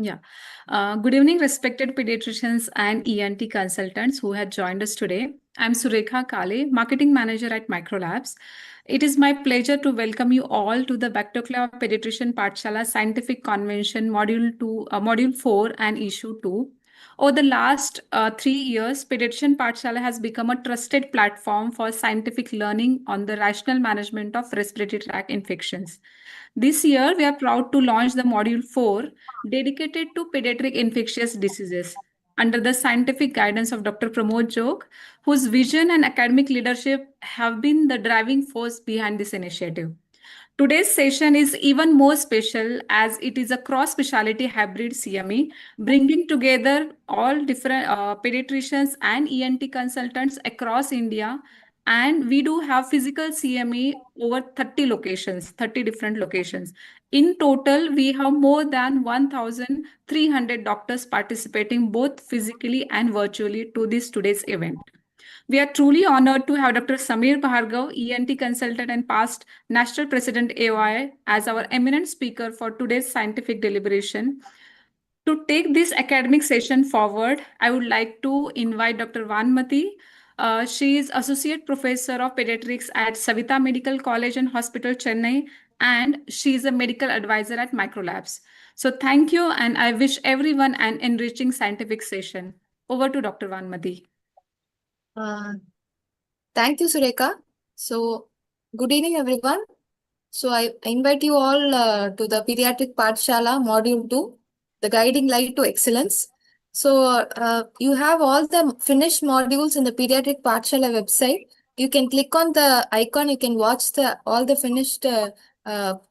Yeah. Good evening, respected pediatricians and ENT consultants who have joined us today. I'm Surekha Kale, Marketing Manager at Microlabs. It is my pleasure to welcome you all to the Bactocla Pediatrician Pathshala Scientific Convention Module 4 and Issue 2. Over the last 3 years, Pediatrician Pathshala has become a trusted platform for scientific learning on the rational management of respiratory tract infections. This year, we are proud to launch the Module 4 dedicated to pediatric infectious diseases under the scientific guidance of Dr. Pramod Jog, whose vision and academic leadership have been the driving force behind this initiative. Today's session is even more special as it is a cross-specialty hybrid CME, bringing together all different pediatricians and ENT consultants across India. And we do have physical CME over 30 locations, 30 different locations. In total, we have more than 1,300 doctors participating both physically and virtually to this today's event. We are truly honored to have Dr. Samir Bhargav, ENT consultant and past National President AOI, as our eminent speaker for today's scientific deliberation. To take this academic session forward, I would like to invite Dr. Vanmati. She is Associate Professor of Pediatrics at Savita Medical College and Hospital, Chennai, and she is a medical advisor at Microlabs. So thank you, and I wish everyone an enriching scientific session. Over to Dr. Vanmati. Uh, Thank you, Sureka. So, good evening, everyone. So, I invite you all to the Pediatric Pathshala Module 2, the Guiding Light to Excellence. So, you have all the finished modules in the Pediatric Pathshala website. You can click on the icon, you can watch all the finished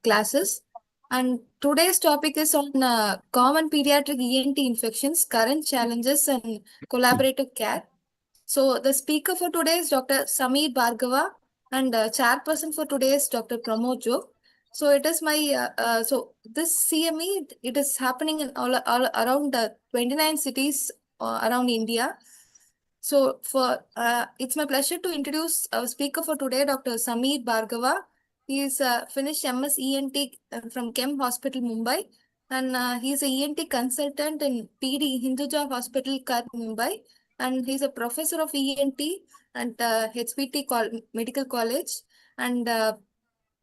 classes. And today's topic is on common pediatric ENT infections, current challenges, and collaborative care. So the speaker for today is Dr. Samir Bhargava, and chairperson for today is Dr. Pramod Jog. So it is my so this CME, it is happening in all around 29 cities around India. So for it's my pleasure to introduce our speaker for today, Dr. Samir Bhargava. He is finished MS ENT from KEM Hospital, Mumbai, and he is a ENT consultant in PD Hinduja Hospital, Kar, Mumbai, and he's a professor of ENT at HPT Medical College, and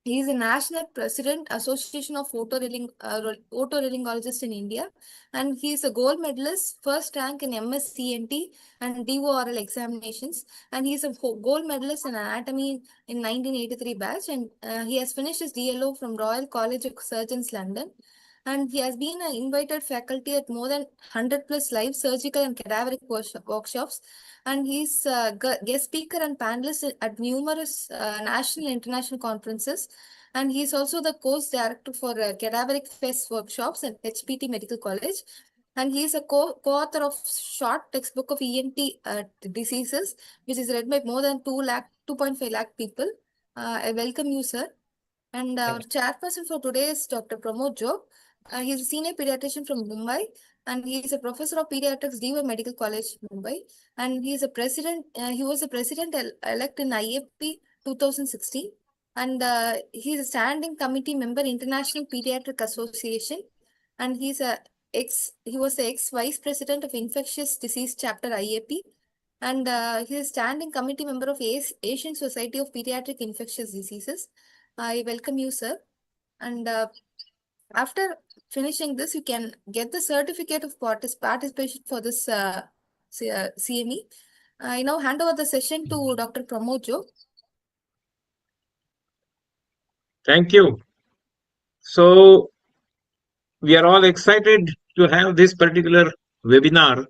he is a national president, Association of Otolaryngologists in India, and he is a gold medalist, first rank in MSCNT and DORL examinations, and he is a gold medalist in anatomy in 1983 batch, and he has finished his DLO from Royal College of Surgeons, London. And he has been an invited faculty at more than 100 plus live surgical and cadaveric workshops. And he's a guest speaker and panelist at numerous national and international conferences. And he's also the course director for cadaveric fest workshops at HPT Medical College. And he is a co-author of short textbook of ENT diseases, which is read by more than 2.5 lakh people. I welcome you, sir. And our chairperson for today is Dr. Pramod Jog. He's a senior pediatrician from Mumbai, and he is a professor of pediatrics, DY Medical College, Mumbai. And he is a president. He was a president elect in IAP 2016, and he is a standing committee member, International Pediatric Association, and he was the ex vice president of Infectious Disease Chapter IAP, and he is a standing committee member of Asian Society of Pediatric Infectious Diseases. I welcome you, sir. And after finishing this, you can get the certificate of participation for this CME. I now hand over the session to Dr. Pramod Jog. Thank you. So, we are all excited to have this particular webinar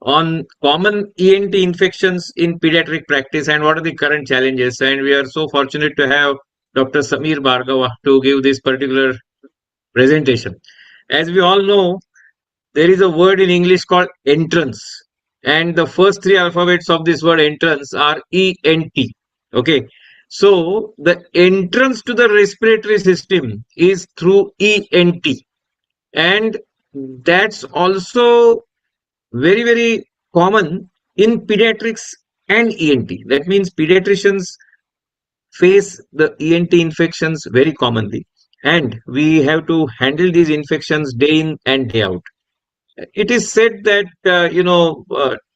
on common ENT infections in pediatric practice and what are the current challenges. And we are so fortunate to have Dr. Samir Bhargava to give this particular presentation. As we all know, there is a word in English called entrance, and the first three alphabets of this word entrance are ENT. Okay, so the entrance to the respiratory system is through ENT, and that's also very, very common in pediatrics and ENT. That means pediatricians face the ENT infections very commonly, and we have to handle these infections day in and day out. it is said that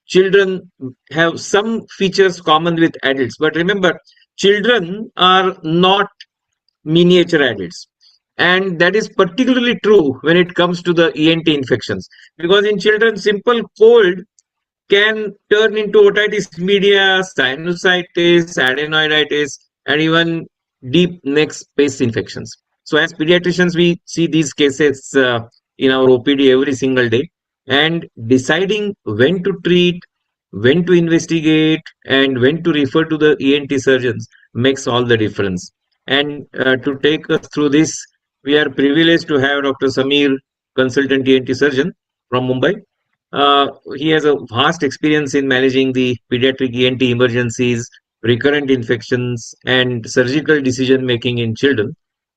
children have some features common with adults, but remember, children are not miniature adults. And that is particularly true when it comes to the ENT infections, because in children, simple cold can turn into otitis media, sinusitis, adenoiditis, and even deep neck space infections. So, as pediatricians, we see these cases in our OPD every single day, and deciding when to treat, when to investigate, and when to refer to the ENT surgeons makes all the difference. And to take us through this, we are privileged to have Dr. Samir, consultant ENT surgeon from Mumbai. uh, he has a vast experience in managing the pediatric ENT emergencies, recurrent infections, and surgical decision making in children.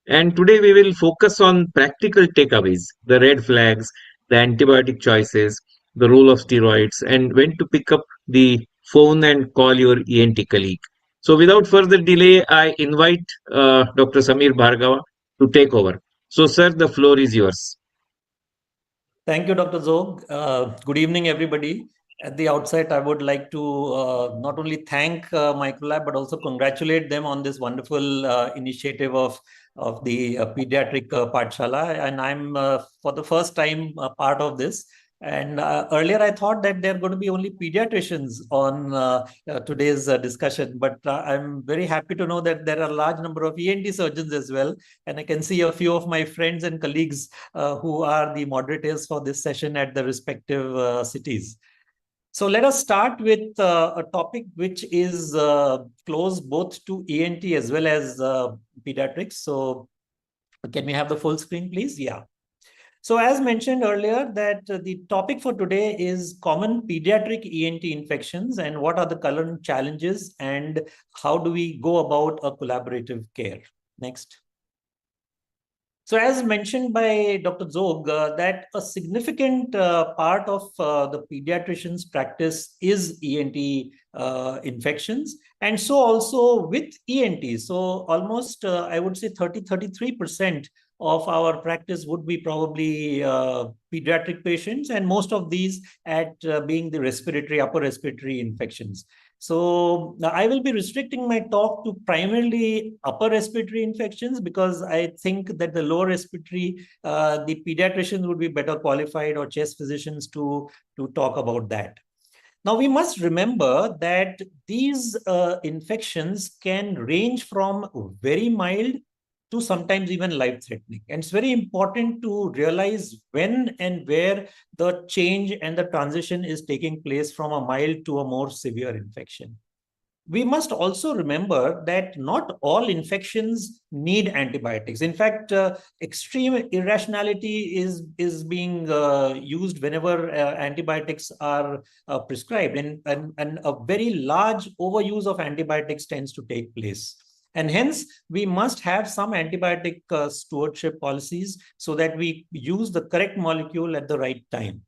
And today we will focus on practical takeaways, the red flags, the antibiotic choices, the role of steroids, and when to pick up the phone and call your ENT colleague. So, without further delay, I invite Dr. Samir Bhargava to take over. So, sir, the floor is yours. Thank you, Dr. Zog. Good evening, everybody. At the outset, I would like to not only thank Microlab, but also congratulate them on this wonderful initiative of the Pediatric Pathshala. And I'm, for the first time, part of this. And earlier, I thought that there are going to be only pediatricians on today's discussion. But I'm very happy to know that there are a large number of ENT surgeons as well. And I can see a few of my friends and colleagues who are the moderators for this session at the respective cities. So let us start with a topic which is close both to ENT as well as pediatrics. So can we have the full screen, please? Yeah. So as mentioned earlier, that the topic for today is common pediatric ENT infections and what are the current challenges and how do we go about a collaborative care. Next. So as mentioned by Dr. Zog, that a significant part of the pediatrician's practice is ENT infections, and so also with ENT. So almost, I would say 33% of our practice would be probably pediatric patients, and most of these at being the upper respiratory infections. So I will be restricting my talk to primarily upper respiratory infections because I think that the lower respiratory, the pediatricians would be better qualified or chest physicians to talk about that. Now, we must remember that these infections can range from very mild to sometimes even life-threatening. And it's very important to realize when and where the change and the transition is taking place from a mild to a more severe infection. We must also remember that not all infections need antibiotics. In fact, extreme irrationality is being used whenever antibiotics are prescribed, and a very large overuse of antibiotics tends to take place. And hence, we must have some antibiotic stewardship policies so that we use the correct molecule at the right time.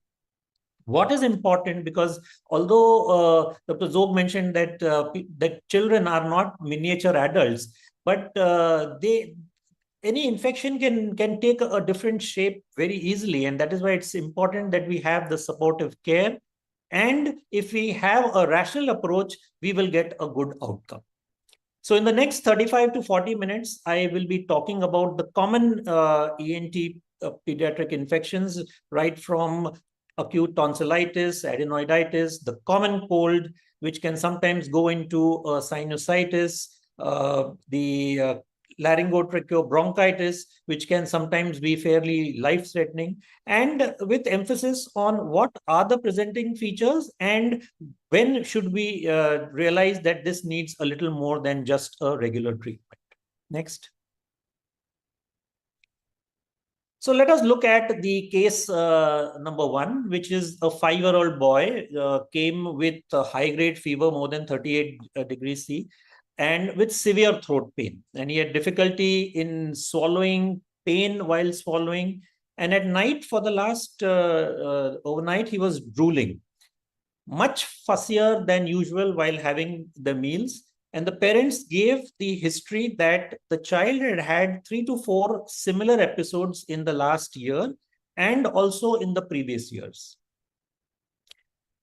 What is important, because although Dr. Zog mentioned that that children are not miniature adults, but any infection can take a different shape very easily, and that is why it's important that we have the supportive care. And if we have a rational approach, we will get a good outcome. So in the next 35 to 40 minutes, I will be talking about the common ENT pediatric infections, right from acute tonsillitis, adenoiditis, the common cold, which can sometimes go into sinusitis, the laryngotracheobronchitis, which can sometimes be fairly life-threatening, and with emphasis on what are the presenting features and when should we realize that this needs a little more than just a regular treatment. Next. So let us look at the case number 1, which is a 5-year-old boy came with a high-grade fever more than 38 degrees C and with severe throat pain. And he had difficulty in swallowing, pain while swallowing. And at night, for the last overnight, he was drooling, much fussier than usual while having the meals. And the parents gave the history that the child had had 3 to 4 similar episodes in the last year. and also in the previous years.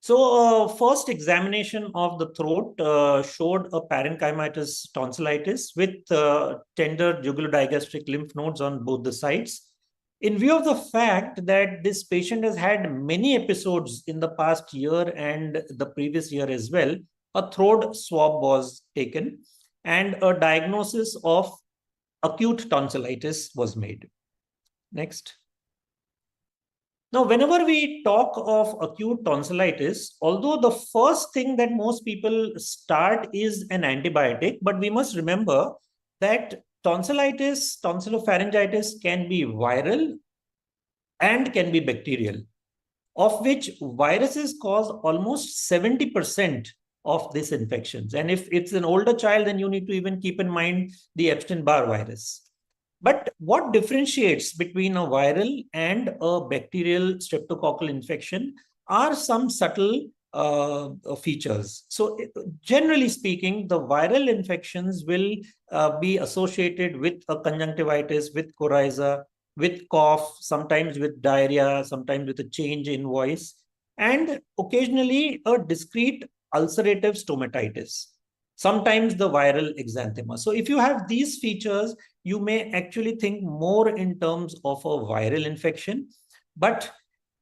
So first examination of the throat showed a parenchymatous tonsillitis with tender jugulodigastric lymph nodes on both the sides. In view of the fact that this patient has had many episodes in the past year and the previous year as well, a throat swab was taken and a diagnosis of acute tonsillitis was made. Next. Now, whenever we talk of acute tonsillitis, although the first thing that most people start is an antibiotic, but we must remember that tonsillitis, tonsillopharyngitis can be viral and can be bacterial, of which viruses cause almost 70% of these infections. And if it's an older child, then you need to even keep in mind the Epstein-Barr virus. But what differentiates between a viral and a bacterial streptococcal infection are some subtle features. So generally speaking, the viral infections will be associated with a conjunctivitis, with coryza, with cough, sometimes with diarrhea, sometimes with a change in voice, and occasionally a discrete ulcerative stomatitis, sometimes the viral exanthema. So if you have these features, you may actually think more in terms of a viral infection. But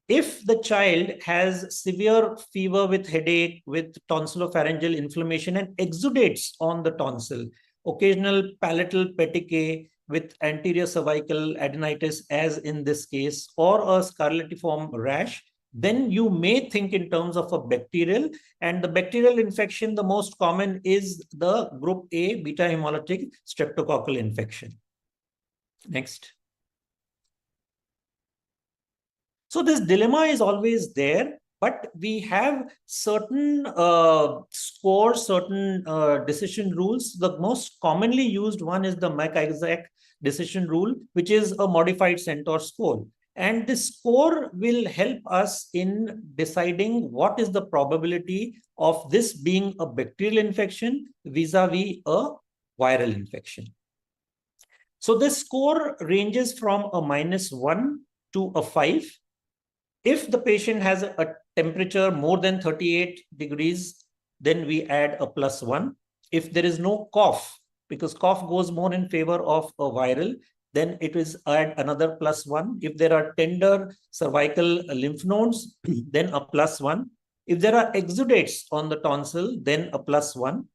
if the child has severe fever with headache, with tonsillopharyngeal inflammation and exudates on the tonsil, occasional palatal petechiae with anterior cervical adenitis, as in this case, or a scarlatiform rash, then you may think in terms of a bacterial. And the bacterial infection, the most common is the group A beta hemolytic streptococcal infection. Next. So this dilemma is always there, but we have certain scores, certain decision rules. The most commonly used one is the McIsaac decision rule, which is a modified Centaur score. And this score will help us in deciding what is the probability of this being a bacterial infection vis-a-vis a viral infection. So this score ranges from a -1 to a 5. If the patient has a temperature more than 38 degrees, then we add a +1. If there is no cough, because cough goes more in favor of a viral, then it is add another +1. If there are tender cervical lymph nodes, then a +1. If there are exudates on the tonsil, then a +1.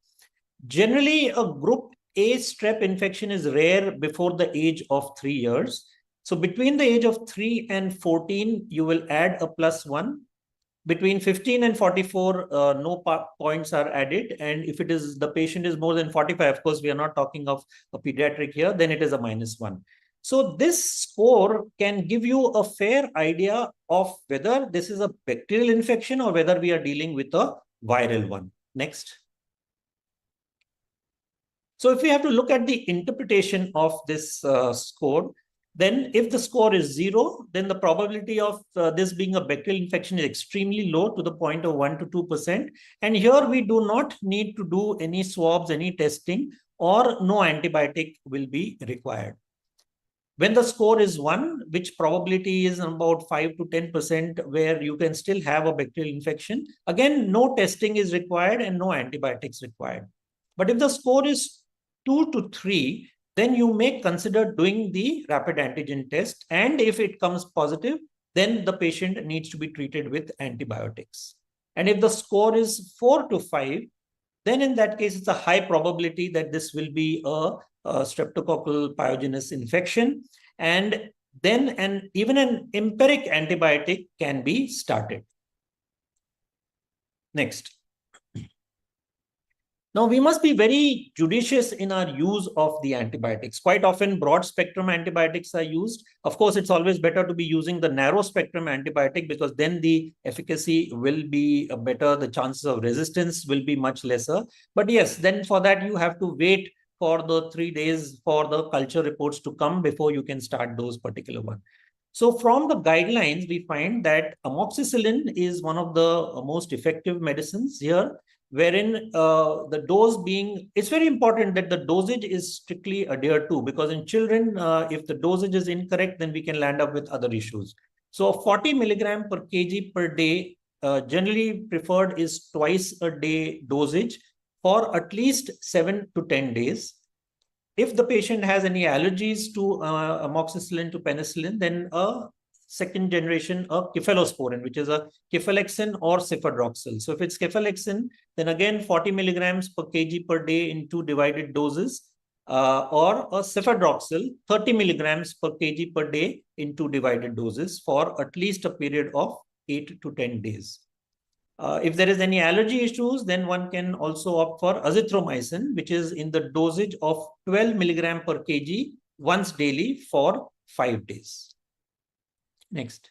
Generally, a group A strep infection is rare before the age of 3 years. So between the age of 3 and 14, you will add a +1. Between 15 and 44, no points are added. And if it is the patient is more than 45, of course, we are not talking of a pediatric here, then it is a -1. So this score can give you a fair idea of whether this is a bacterial infection or whether we are dealing with a viral one. Next. So if we have to look at the interpretation of this score, then if the score is 0, then the probability of this being a bacterial infection is extremely low, to the point of 1 to 2%. And here we do not need to do any swabs, any testing, or no antibiotic will be required. When the score is 1, which probability is about 5 to 10%, where you can still have a bacterial infection, again, no testing is required and no antibiotics required. But if the score is 2 to 3, then you may consider doing the rapid antigen test. And if it comes positive, then the patient needs to be treated with antibiotics. And if the score is 4 to 5, then in that case, it's a high probability that this will be a streptococcal pyogenes infection. And then even an empiric antibiotic can be started. Next. Now, we must be very judicious in our use of the antibiotics. Quite often, broad spectrum antibiotics are used. Of course, it's always better to be using the narrow spectrum antibiotic, because then the efficacy will be better. The chances of resistance will be much lesser. But yes, then for that, you have to wait for the 3 days for the culture reports to come before you can start those particular ones. So from the guidelines, we find that amoxicillin is one of the most effective medicines here, wherein the dose being, it's very important that the dosage is strictly adhered to, because in children, if the dosage is incorrect, then we can land up with other issues. So 40 milligram per kg per day, generally preferred is twice a day dosage for at least 7 to 10 days. If the patient has any allergies to amoxicillin to penicillin, then a second generation of cephalosporin, which is a cefalexin or cefadroxil. So if it's cefalexin, then again 40 milligrams per kg per day in 2 divided doses, or a cefadroxil 30 milligrams per kg per day in 2 divided doses for at least a period of 8 to 10 days. If there is any allergy issues, then one can also opt for azithromycin, which is in the dosage of 12 milligram per kg once daily for 5 days. Next.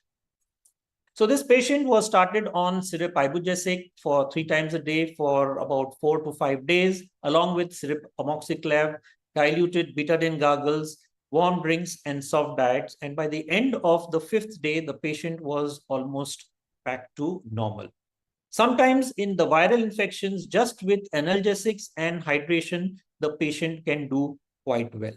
So this patient was started on syrup ibugesic for 3 times a day for about 4 to 5 days, along with syrup amoxiclav, diluted betadine gargles, warm drinks, and soft diets. And by the end of the 5th day, the patient was almost back to normal. Sometimes in the viral infections, just with analgesics and hydration, the patient can do quite well.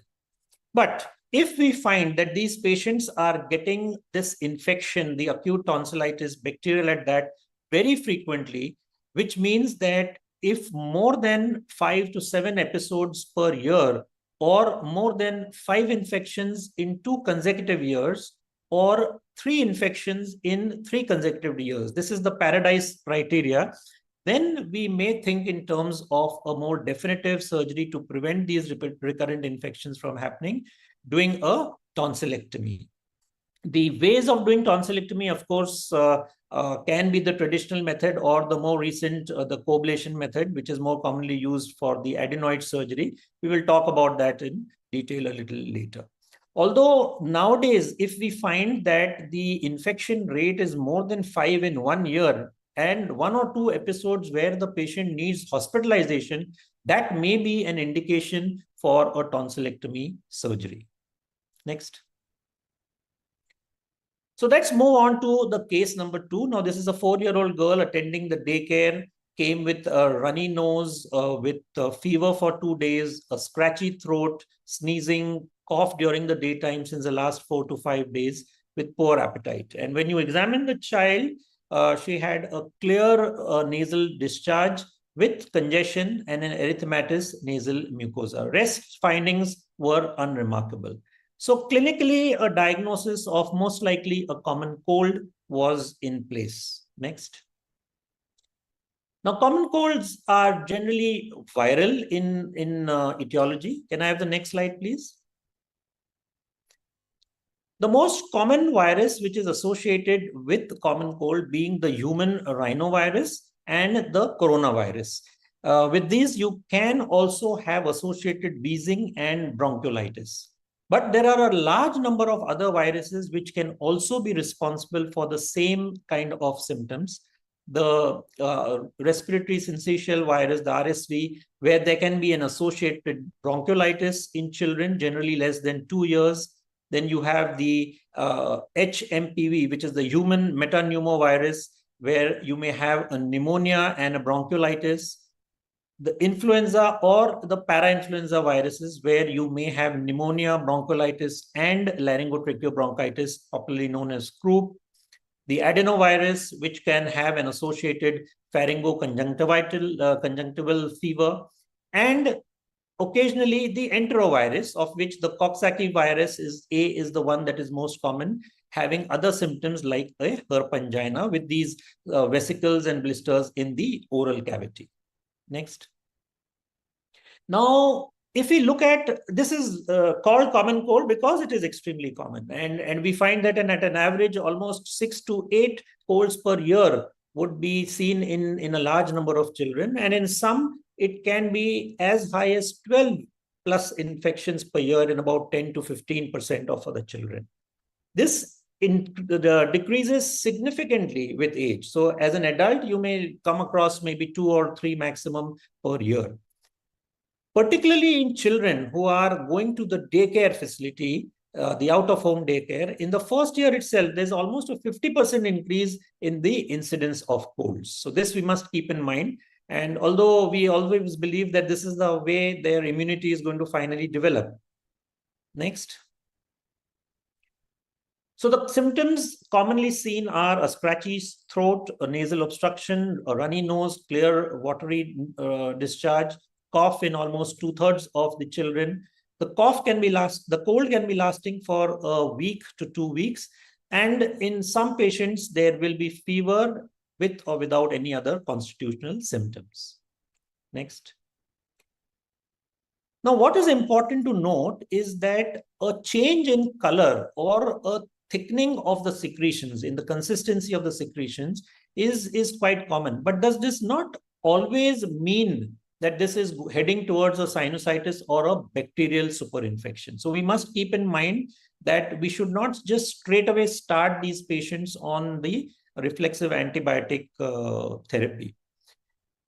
But if we find that these patients are getting this infection, the acute tonsillitis bacterial at that very frequently, which means that if more than 5 to 7 episodes per year, or more than 5 infections in 2 consecutive years, or 3 infections in 3 consecutive years, this is the paradise criteria, then we may think in terms of a more definitive surgery to prevent these recurrent infections from happening, doing a tonsillectomy. The ways of doing tonsillectomy, of course, can be the traditional method or the more recent, the coablation method, which is more commonly used for the adenoid surgery. We will talk about that in detail a little later. Although nowadays, if we find that the infection rate is more than 5 in 1 year and 1 or 2 episodes where the patient needs hospitalization, that may be an indication for a tonsillectomy surgery. Next. So let's move on to the case number 2. Now, this is a 4-year-old girl attending the daycare, came with a runny nose, with fever for 2 days, a scratchy throat, sneezing, cough during the daytime since the last 4 to 5 days, with poor appetite. And when you examine the child, she had a clear nasal discharge with congestion and an erythematous nasal mucosa. Rest findings were unremarkable. So clinically, a diagnosis of most likely a common cold was in place. Next. Now, common colds are generally viral in etiology. Can I have the next slide, please? The most common virus which is associated with the common cold being the human rhinovirus and the coronavirus. With these, you can also have associated wheezing and bronchiolitis. But there are a large number of other viruses which can also be responsible for the same kind of symptoms. The respiratory syncytial virus, the RSV, where there can be an associated bronchiolitis in children, generally less than 2 years. Then you have the HMPV, which is the human metapneumovirus, where you may have a pneumonia and a bronchiolitis. The influenza or the parainfluenza viruses, where you may have pneumonia, bronchiolitis, and laryngotracheobronchitis, popularly known as croup. The adenovirus, which can have an associated pharyngoconjunctival fever, and occasionally the enterovirus, of which the Coxsackie virus is the one that is most common, having other symptoms like a herpangina with these vesicles and blisters in the oral cavity. Next. Now, if we look at, this is called common cold because it is extremely common. And we find that at an average, almost 6 to 8 colds per year would be seen in a large number of children. And in some, it can be as high as 12 plus infections per year in about 10 to 15% of other children. This decreases significantly with age. So as an adult, you may come across maybe 2 or 3 maximum per year. Particularly in children who are going to the daycare facility, the out-of-home daycare, in the first year itself, there's almost a 50% increase in the incidence of colds. So this we must keep in mind. And although we always believe that this is the way their immunity is going to finally develop. Next. So the symptoms commonly seen are a scratchy throat, a nasal obstruction, a runny nose, clear watery discharge, cough in almost 2/3 of the children. The cold can be lasting for a week to 2 weeks. And in some patients, there will be fever with or without any other constitutional symptoms. Next. Now, what is important to note is that a change in color or a thickening of the secretions, in the consistency of the secretions, is quite common. But does this not always mean that this is heading towards a sinusitis or a bacterial superinfection? So we must keep in mind that we should not just straight away start these patients on the reflexive antibiotic therapy.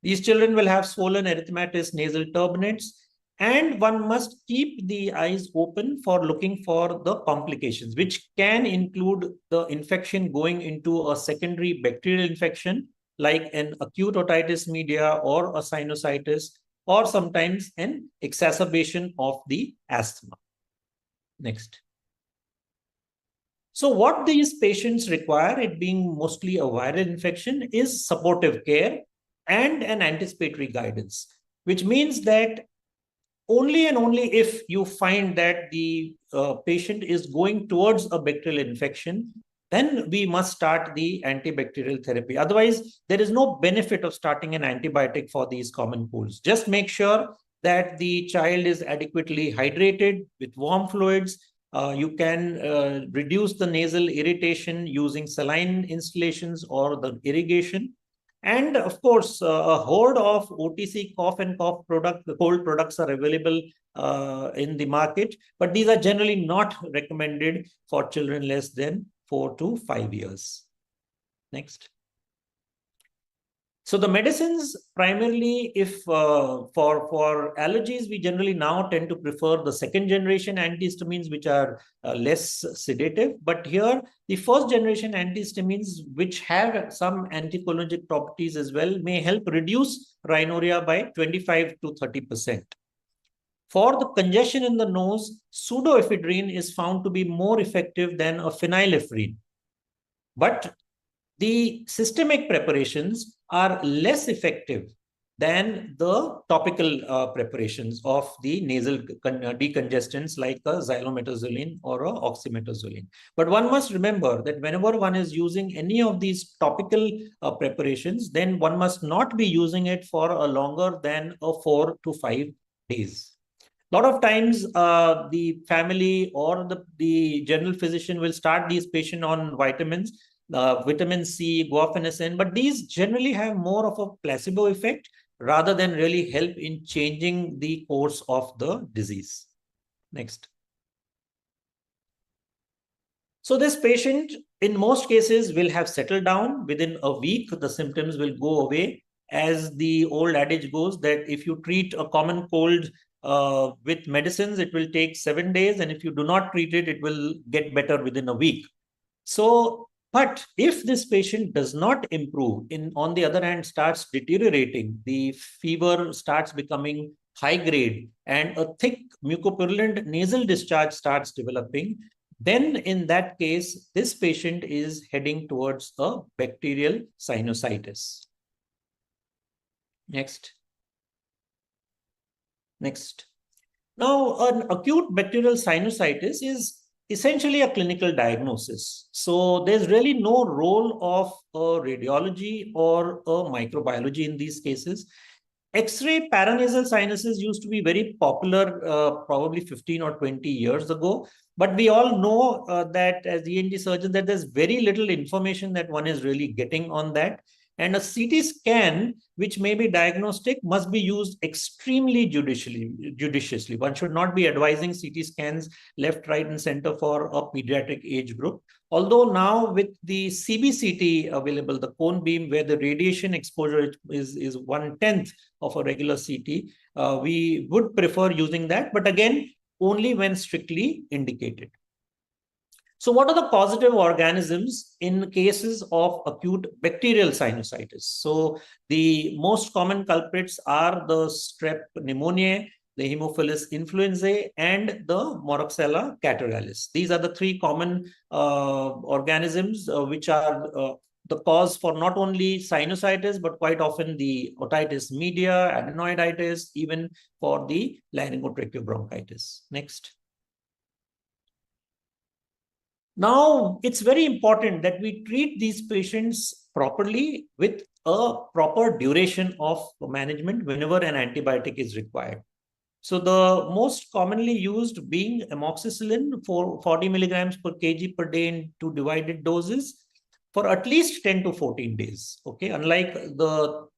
These children will have swollen erythematous nasal turbinates, and one must keep the eyes open for looking for the complications, which can include the infection going into a secondary bacterial infection, like an acute otitis media or a sinusitis, or sometimes an exacerbation of the asthma. Next. So what these patients require, it being mostly a viral infection, is supportive care and an anticipatory guidance, which means that only and only if you find that the patient is going towards a bacterial infection, then we must start the antibacterial therapy. Otherwise, there is no benefit of starting an antibiotic for these common colds. Just make sure that the child is adequately hydrated with warm fluids. You can reduce the nasal irritation using saline instillations or the irrigation. And of course, a horde of OTC cough and cough cold products are available in the market, but these are generally not recommended for children less than 4 to 5 years. Next. So the medicines primarily, if for allergies, we generally now tend to prefer the second generation antihistamines, which are less sedative. But here, the first generation antihistamines, which have some anticholinergic properties as well, may help reduce rhinorrhea by 25 to 30%. For the congestion in the nose, pseudoephedrine is found to be more effective than a phenylephrine. But the systemic preparations are less effective than the topical preparations of the nasal decongestants like a xylometazoline or a oxymetazoline. But one must remember that whenever one is using any of these topical preparations, then one must not be using it for a longer than 4 to 5 days. A lot of times, the family or the general physician will start these patients on vitamins, vitamin C, guaifenesin, but these generally have more of a placebo effect rather than really help in changing the course of the disease. Next. So this patient, in most cases, will have settled down. Within a week, the symptoms will go away. As the old adage goes, that if you treat a common cold with medicines, it will take 7 days. And if you do not treat it, it will get better within a week. So, but if this patient does not improve, on the other hand, starts deteriorating, the fever starts becoming high grade and a thick mucopurulent nasal discharge starts developing, then in that case, this patient is heading towards a bacterial sinusitis. Next. Next. Now, an acute bacterial sinusitis is essentially a clinical diagnosis. So there's really no role of a radiology or a microbiology in these cases. X-ray paranasal sinuses used to be very popular probably 15 or 20 years ago. But we all know that as ENT surgeons, that there's very little information that one is really getting on that. And a CT scan, which may be diagnostic, must be used extremely judiciously. One should not be advising CT scans left, right, and center for a pediatric age group. Although now with the CBCT available, the cone beam, where the radiation exposure is 1/10 of a regular CT, we would prefer using that, but again, only when strictly indicated. So what are the causative organisms in cases of acute bacterial sinusitis? So the most common culprits are the strep pneumoniae, the Haemophilus influenzae, and the Moraxella catarrhalis. These are the three common organisms which are the cause for not only sinusitis, but quite often the otitis media, adenoiditis, even for the laryngotracheobronchitis. Next. Now, it's very important that we treat these patients properly with a proper duration of management whenever an antibiotic is required. So the most commonly used being amoxicillin for 40 milligrams per kg per day in 2 divided doses for at least 10 to 14 days. Okay, unlike the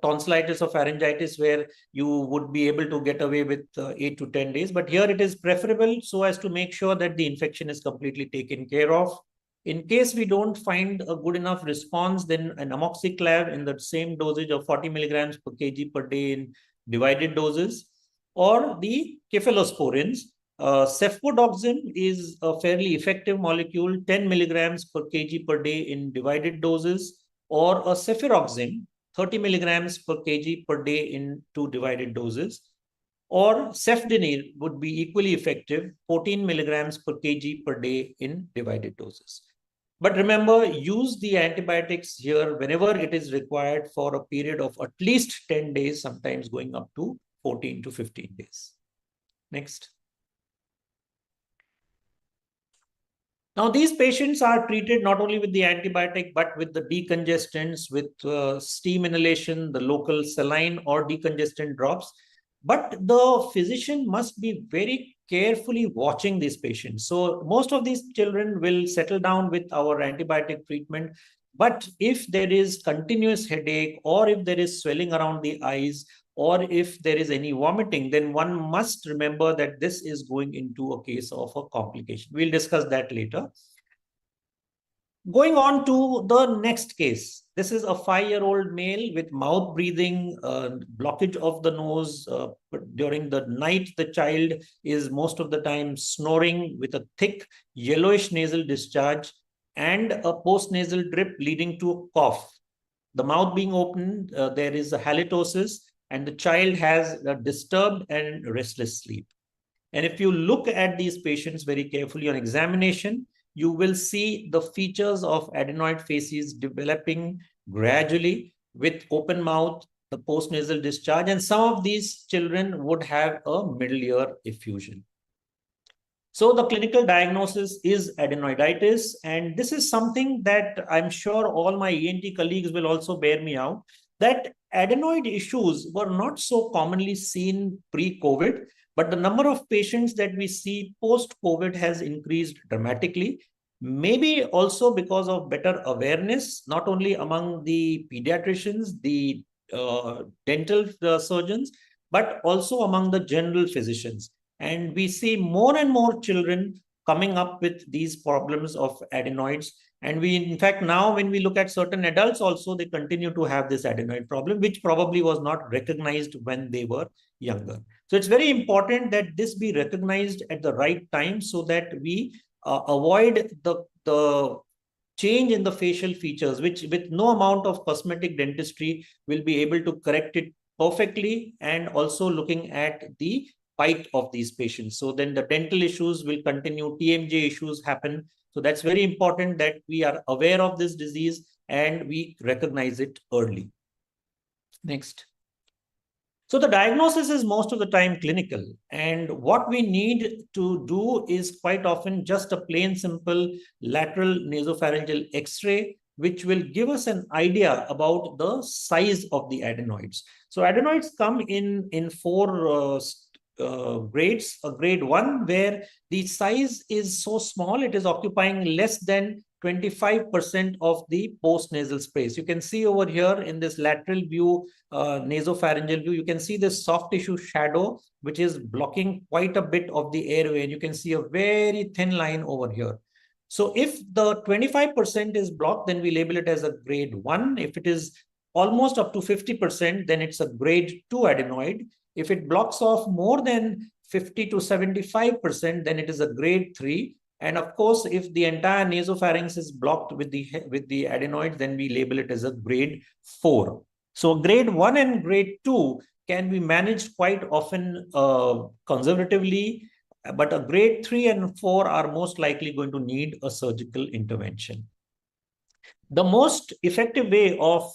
tonsillitis or pharyngitis where you would be able to get away with 8 to 10 days. But here it is preferable so as to make sure that the infection is completely taken care of. In case we don't find a good enough response, then an amoxiclav in the same dosage of 40 milligrams per kg per day in divided doses, or the cephalosporins. Cefpodoxim is a fairly effective molecule, 10 milligrams per kg per day in divided doses, or a cefiroxim, 30 milligrams per kg per day in 2 divided doses, or cefdinir would be equally effective, 14 milligrams per kg per day in divided doses. But remember, use the antibiotics here whenever it is required for a period of at least 10 days, sometimes going up to 14 to 15 days. Next. Now, these patients are treated not only with the antibiotic, but with the decongestants, with steam inhalation, the local saline or decongestant drops. But the physician must be very carefully watching these patients. So most of these children will settle down with our antibiotic treatment. But if there is continuous headache, or if there is swelling around the eyes, or if there is any vomiting, then one must remember that this is going into a case of a complication. We'll discuss that later. Going on to the next case. This is a 5-year-old male with mouth breathing, blockage of the nose. During the night, the child is most of the time snoring with a thick yellowish nasal discharge and a postnasal drip leading to a cough. The mouth being opened, there is a halitosis, and the child has a disturbed and restless sleep. And if you look at these patients very carefully on examination, you will see the features of adenoid facies developing gradually with open mouth, the postnasal discharge, and some of these children would have a middle ear effusion. So the clinical diagnosis is adenoiditis, and this is something that I'm sure all my ENT colleagues will also bear me out, that adenoid issues were not so commonly seen pre-COVID, but the number of patients that we see post-COVID has increased dramatically, maybe also because of better awareness, not only among the pediatricians, the dental surgeons, but also among the general physicians. And we see more and more children coming up with these problems of adenoids. And we, in fact, now when we look at certain adults also, they continue to have this adenoid problem, which probably was not recognized when they were younger. So it's very important that this be recognized at the right time so that we avoid the change in the facial features, which with no amount of cosmetic dentistry will be able to correct it perfectly, and also looking at the bite of these patients. So then the dental issues will continue, TMJ issues happen. So that's very important that we are aware of this disease and we recognize it early. Next. So the diagnosis is most of the time clinical, and what we need to do is quite often just a plain simple lateral nasopharyngeal X-ray, which will give us an idea about the size of the adenoids. So adenoids come in 4 grades. A grade 1 where the size is so small, it is occupying less than 25% of the postnasal space. You can see over here in this lateral view, nasopharyngeal view, you can see this soft tissue shadow, which is blocking quite a bit of the airway. And you can see a very thin line over here. So if the 25% is blocked, then we label it as a grade 1. If it is almost up to 50%, then it's a grade 2 adenoid. If it blocks off more than 50 to 75%, then it is a grade 3. And of course, if the entire nasopharynx is blocked with the adenoid, then we label it as a grade 4. So grade 1 and grade 2 can be managed quite often conservatively, but a grade 3 and 4 are most likely going to need a surgical intervention. The most effective way of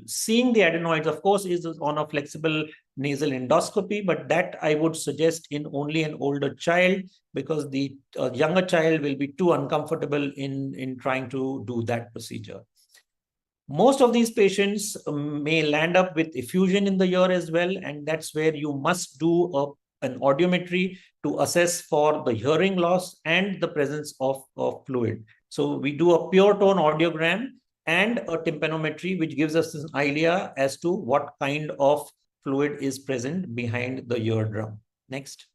seeing the adenoids, of course, is on a flexible nasal endoscopy, but that I would suggest in only an older child, because the younger child will be too uncomfortable in trying to do that procedure. Most of these patients may land up with effusion in the ear as well, and that's where you must do an audiometry to assess for the hearing loss and the presence of fluid. So we do a pure tone audiogram and a tympanometry, which gives us an idea as to what kind of fluid is present behind the eardrum. Next.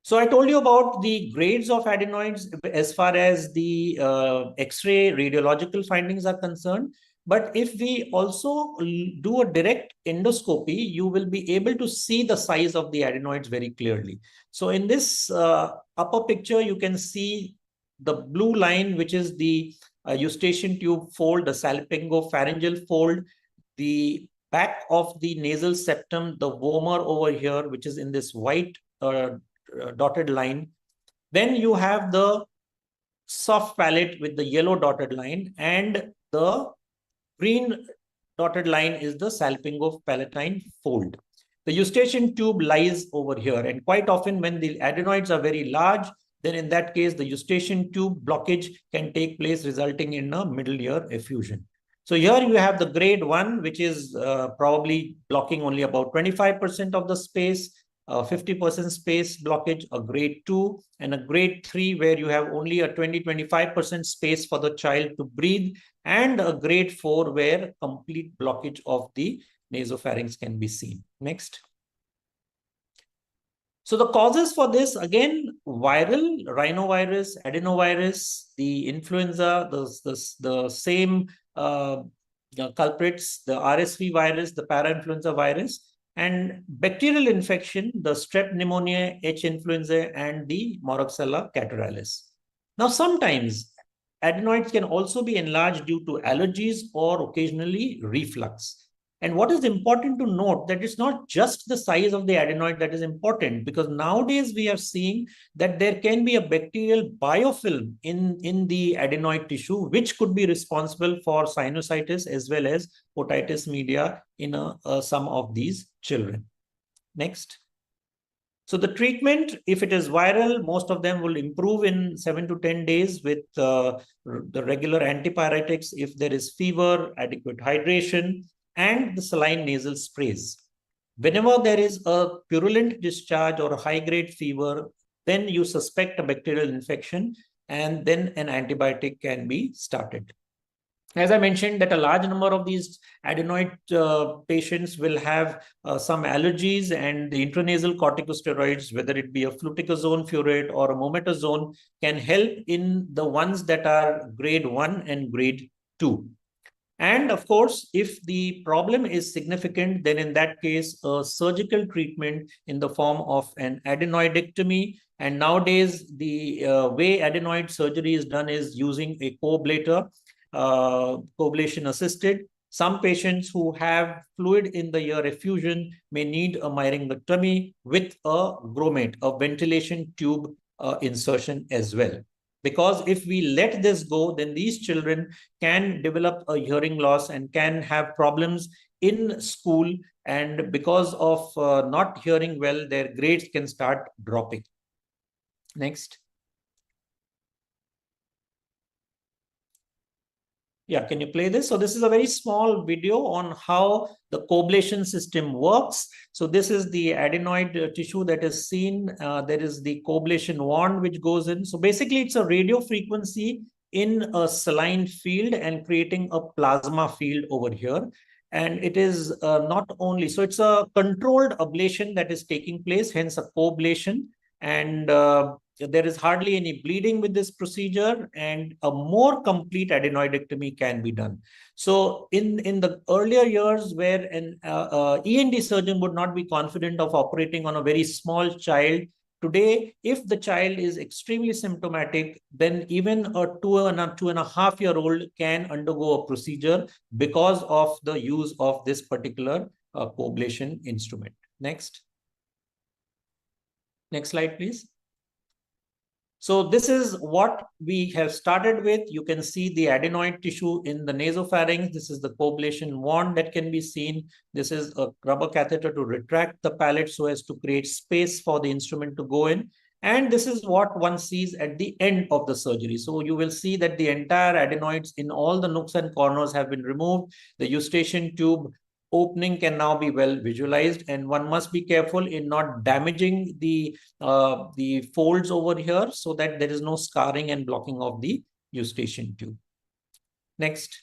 So I told you about the grades of adenoids as far as the X-ray radiological findings are concerned. But if we also do a direct endoscopy, you will be able to see the size of the adenoids very clearly. So in this upper picture, you can see the blue line, which is the eustachian tube fold, the salpingopharyngeal fold, the back of the nasal septum, the vomer over here, which is in this white dotted line. Then you have the soft palate with the yellow dotted line, and the green dotted line is the salpingopalatine fold. The eustachian tube lies over here, and quite often when the adenoids are very large, then in that case, the eustachian tube blockage can take place, resulting in a middle ear effusion. So here you have the grade 1, which is probably blocking only about 25% of the space, 50% space blockage, a grade 2, and a grade 3 where you have only a 20-25% space for the child to breathe, and a grade 4 where complete blockage of the nasopharynx can be seen. Next. So the causes for this, again, viral, rhinovirus, adenovirus, the influenza, the same culprits, the RSV virus, the parainfluenza virus, and bacterial infection, the strep pneumonia, H. influenzae, and the Moraxella catarrhalis. Now, sometimes adenoids can also be enlarged due to allergies or occasionally reflux. And what is important to note that it's not just the size of the adenoid that is important, because nowadays we are seeing that there can be a bacterial biofilm in the adenoid tissue, which could be responsible for sinusitis as well as otitis media in some of these children. Next. So the treatment, if it is viral, most of them will improve in 7 to 10 days with the regular antipyretics if there is fever, adequate hydration, and the saline nasal sprays. Whenever there is a purulent discharge or a high-grade fever, then you suspect a bacterial infection, and then an antibiotic can be started. As I mentioned, that a large number of these adenoid patients will have some allergies, and the intranasal corticosteroids, whether it be a fluticasone furoate or a mometasone, can help in the ones that are grade 1 and grade 2. And of course, if the problem is significant, then in that case, a surgical treatment in the form of an adenoidectomy. And nowadays, the way adenoid surgery is done is using a coablator, coablation assisted. Some patients who have fluid in the ear effusion may need a myringectomy with a grommet, a ventilation tube insertion as well. Because if we let this go, then these children can develop a hearing loss and can have problems in school. And because of not hearing well, their grades can start dropping. Next. Yeah, can you play this? So this is a very small video on how the coablation system works. So this is the adenoid tissue that is seen. There is the coablation wand which goes in. So basically it's a radio frequency in a saline field and creating a plasma field over here. And it is not only, so it's a controlled ablation that is taking place, hence a coablation. And there is hardly any bleeding with this procedure, and a more complete adenoidectomy can be done. So in the earlier years where an ENT surgeon would not be confident of operating on a very small child, Today, if the child is extremely symptomatic, then even a 2.5-year-old can undergo a procedure because of the use of this particular coblation instrument. Next. Next slide, please. So this is what we have started with. You can see the adenoid tissue in the nasopharynx. This is the coblation wand that can be seen. This is a rubber catheter to retract the palate so as to create space for the instrument to go in. And this is what one sees at the end of the surgery. So you will see that the entire adenoids in all the nooks and corners have been removed. The eustachian tube opening can now be well visualized, and one must be careful in not damaging the folds over here so that there is no scarring and blocking of the eustachian tube. Next.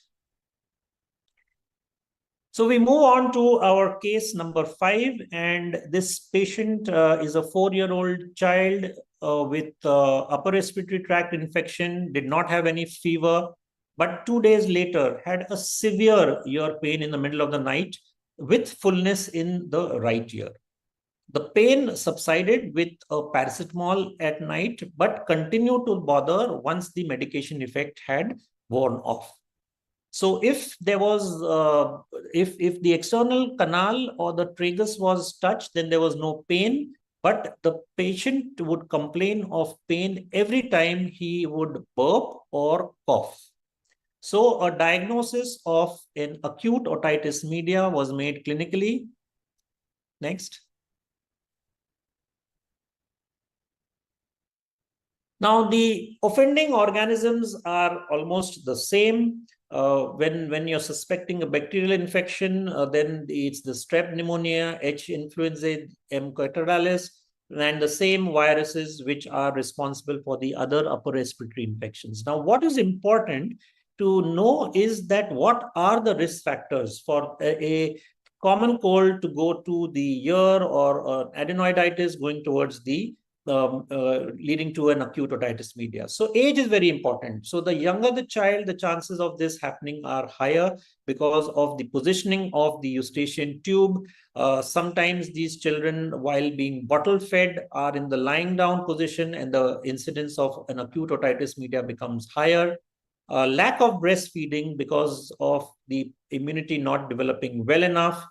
So we move on to our case number 5, and this patient is a 4-year-old child with upper respiratory tract infection, did not have any fever, but 2 days later had a severe ear pain in the middle of the night with fullness in the right ear. The pain subsided with a paracetamol at night, but continued to bother once the medication effect had worn off. So if there was, if the external canal or the tragus was touched, then there was no pain, but the patient would complain of pain every time he would burp or cough. So a diagnosis of an acute otitis media was made clinically. Next. Now, the offending organisms are almost the same. When you're suspecting a bacterial infection, then it's the strep pneumonia, H. influenzae, M. quaternalis, and the same viruses which are responsible for the other upper respiratory infections. Now, what is important to know is that what are the risk factors for a common cold to go to the ear, or adenoiditis going towards the leading to an acute otitis media. So age is very important. So the younger the child, the chances of this happening are higher because of the positioning of the eustachian tube. Sometimes these children, while being bottle fed, are in the lying down position, and the incidence of an acute otitis media becomes higher. Lack of breastfeeding because of the immunity not developing well enough.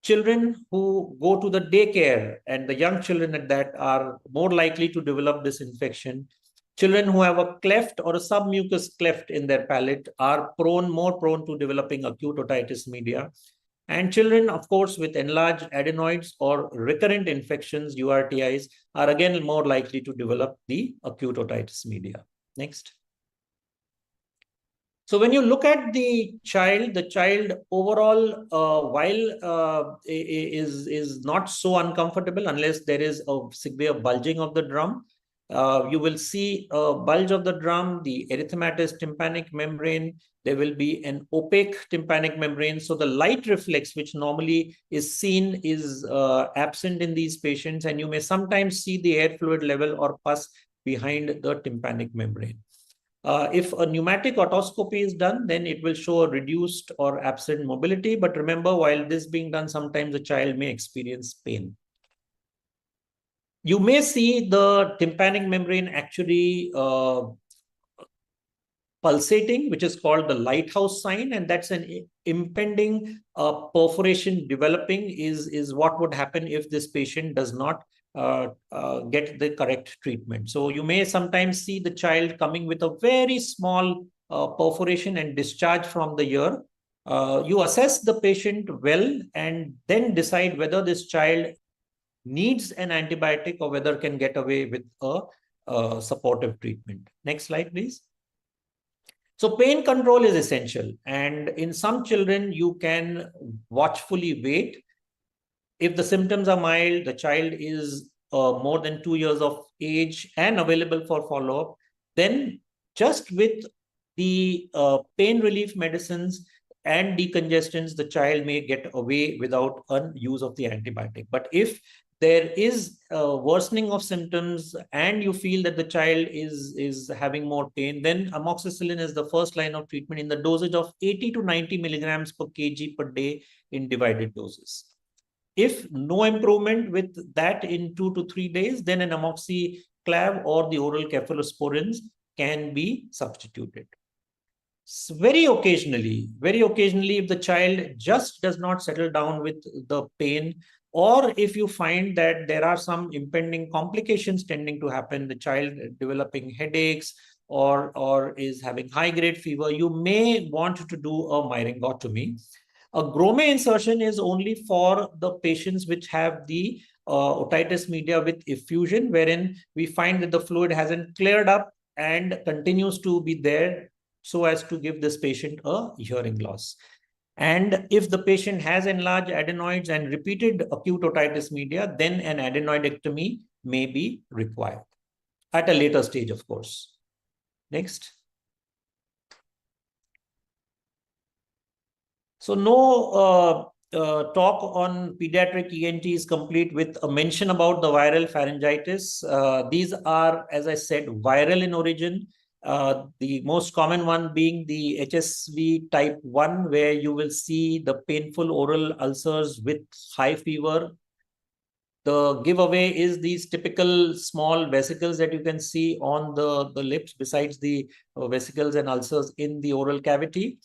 Children who go to the daycare, and the young children at that, are more likely to develop this infection. Children who have a cleft or a submucous cleft in their palate are more prone to developing acute otitis media. And children, of course, with enlarged adenoids or recurrent infections, URTIs, are again more likely to develop the acute otitis media. Next. So when you look at the child overall, while is not so uncomfortable unless there is a severe bulging of the drum. You will see a bulge of the drum, the erythematous tympanic membrane. There will be an opaque tympanic membrane. So the light reflex, which normally is seen, is absent in these patients. And you may sometimes see the air fluid level or pus behind the tympanic membrane. If a pneumatic otoscopy is done, then it will show a reduced or absent mobility. But remember, while this being done, sometimes the child may experience pain. You may see the tympanic membrane actually pulsating, which is called the lighthouse sign, and that's an impending perforation developing is what would happen if this patient does not get the correct treatment. So you may sometimes see the child coming with a very small perforation and discharge from the ear. You assess the patient well and then decide whether this child needs an antibiotic or whether can get away with a supportive treatment. Next slide, please. So pain control is essential, and in some children you can watchfully wait. If the symptoms are mild, the child is more than 2 years of age and available for follow-up, then just with the pain relief medicines and decongestants, the child may get away without use of the antibiotic. But if there is a worsening of symptoms and you feel that the child is having more pain, then amoxicillin is the first line of treatment in the dosage of 80 to 90 milligrams per kg per day in divided doses. If no improvement with that in 2 to 3 days, then an amoxiclav or the oral cephalosporins can be substituted. Very occasionally, if the child just does not settle down with the pain, or if you find that there are some impending complications tending to happen, the child developing headaches or is having high-grade fever, you may want to do a myringotomy. A Grome insertion is only for the patients which have the otitis media with effusion, wherein we find that the fluid hasn't cleared up and continues to be there so as to give this patient a hearing loss. And if the patient has enlarged adenoids and repeated acute otitis media, then an adenoidectomy may be required at a later stage, of course. Next. So no talk on pediatric ENT is complete with a mention about the viral pharyngitis. These are, as I said, viral in origin. The most common one being the HSV type 1, where you will see the painful oral ulcers with high fever. The giveaway is these typical small vesicles that you can see on the lips, besides the vesicles and ulcers in the oral cavity.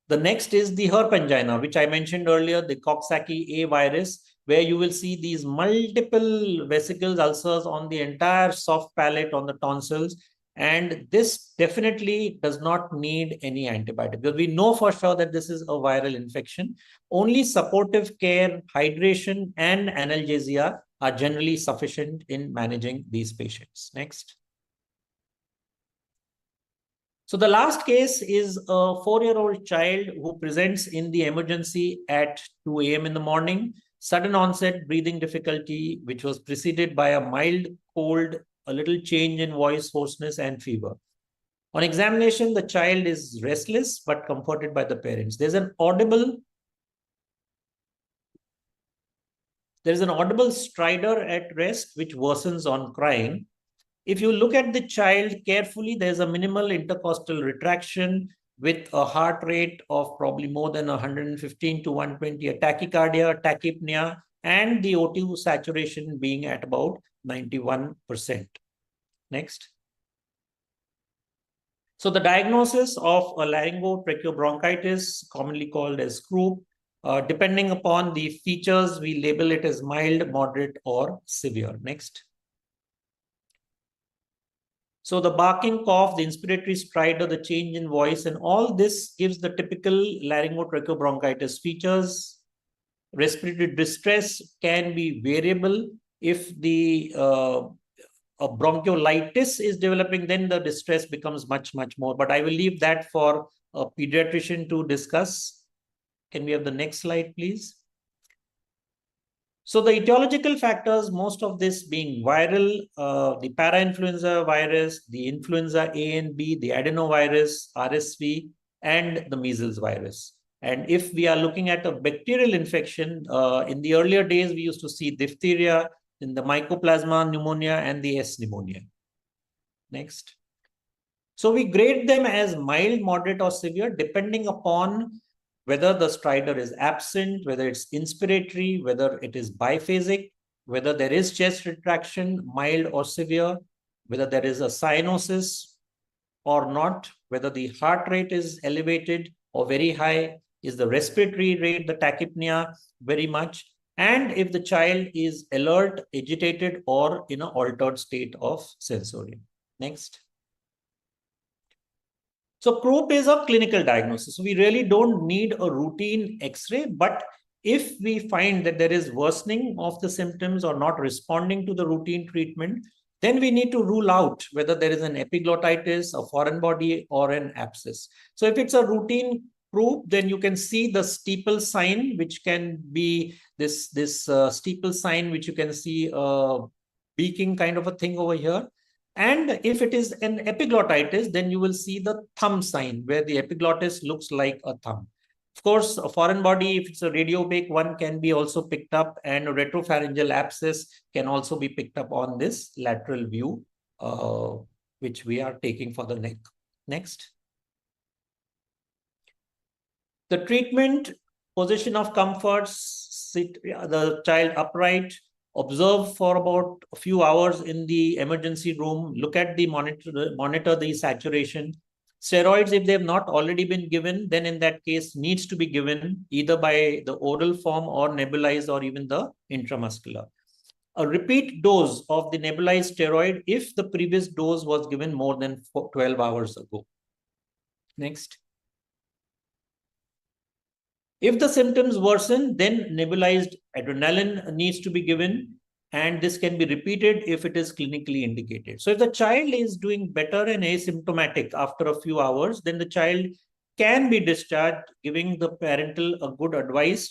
The next is the herpangina, which I mentioned earlier, the Coxsackie A virus, where you will see these multiple vesicles, ulcers on the entire soft palate, on the tonsils. And this definitely does not need any antibiotic, because we know for sure that this is a viral infection. Only supportive care, hydration, and analgesia are generally sufficient in managing these patients. Next. So the last case is a 4-year-old child who presents in the emergency at 2 a.m. in the morning, sudden onset breathing difficulty, which was preceded by a mild cold, a little change in voice, hoarseness, and fever. On examination, the child is restless but comforted by the parents. There's an audible stridor at rest, which worsens on crying. If you look at the child carefully, there's a minimal intercostal retraction with a heart rate of probably more than 115 to 120, a tachycardia, tachypnea, and the O2 saturation being at about 91%. Next. So the diagnosis of a laryngotracheobronchitis, commonly called as croup, depending upon the features, we label it as mild, moderate, or severe. Next. So the barking cough, the inspiratory stridor, the change in voice, and all this gives the typical laryngotracheobronchitis features. Respiratory distress can be variable. If the a bronchiolitis is developing, then the distress becomes much, much more. But I will leave that for a pediatrician to discuss. Can we have the next slide, please? So the etiological factors, most of this being viral, the parainfluenza virus, the influenza A and B, the adenovirus, RSV, and the measles virus. And if we are looking at a bacterial infection, in the earlier days, we used to see diphtheria, in the mycoplasma pneumonia, and the S pneumonia. Next. So we grade them as mild, moderate, or severe, depending upon whether the stridor is absent, whether it's inspiratory, whether it is biphasic, whether there is chest retraction, mild or severe, whether there is a cyanosis or not, whether the heart rate is elevated or very high, is the respiratory rate, the tachypnea, very much, and if the child is alert, agitated, or in an altered state of sensorium. Next. So croup is a clinical diagnosis. So we really don't need a routine X-ray, but if we find that there is worsening of the symptoms or not responding to the routine treatment, then we need to rule out whether there is an epiglottitis, a foreign body, or an abscess. So if it's a routine croup, then you can see the steeple sign, which can be this steeple sign, which you can see beaking kind of a thing over here. And if it is an epiglottitis, then you will see the thumb sign, where the epiglottis looks like a thumb. Of course, a foreign body, if it's a radiopaque one, can be also picked up, and a retropharyngeal abscess can also be picked up on this lateral view, which we are taking for the neck. Next. The treatment, position of comfort, sit the child upright, observe for about a few hours in the emergency room, look at the monitor the saturation. Steroids, if they have not already been given, then in that case needs to be given either by the oral form or nebulized or even the intramuscular. A repeat dose of the nebulized steroid if the previous dose was given more than 12 hours ago. Next. If the symptoms worsen, then nebulized adrenaline needs to be given, and this can be repeated if it is clinically indicated. So if the child is doing better and asymptomatic after a few hours, then the child can be discharged, giving the parental a good advice.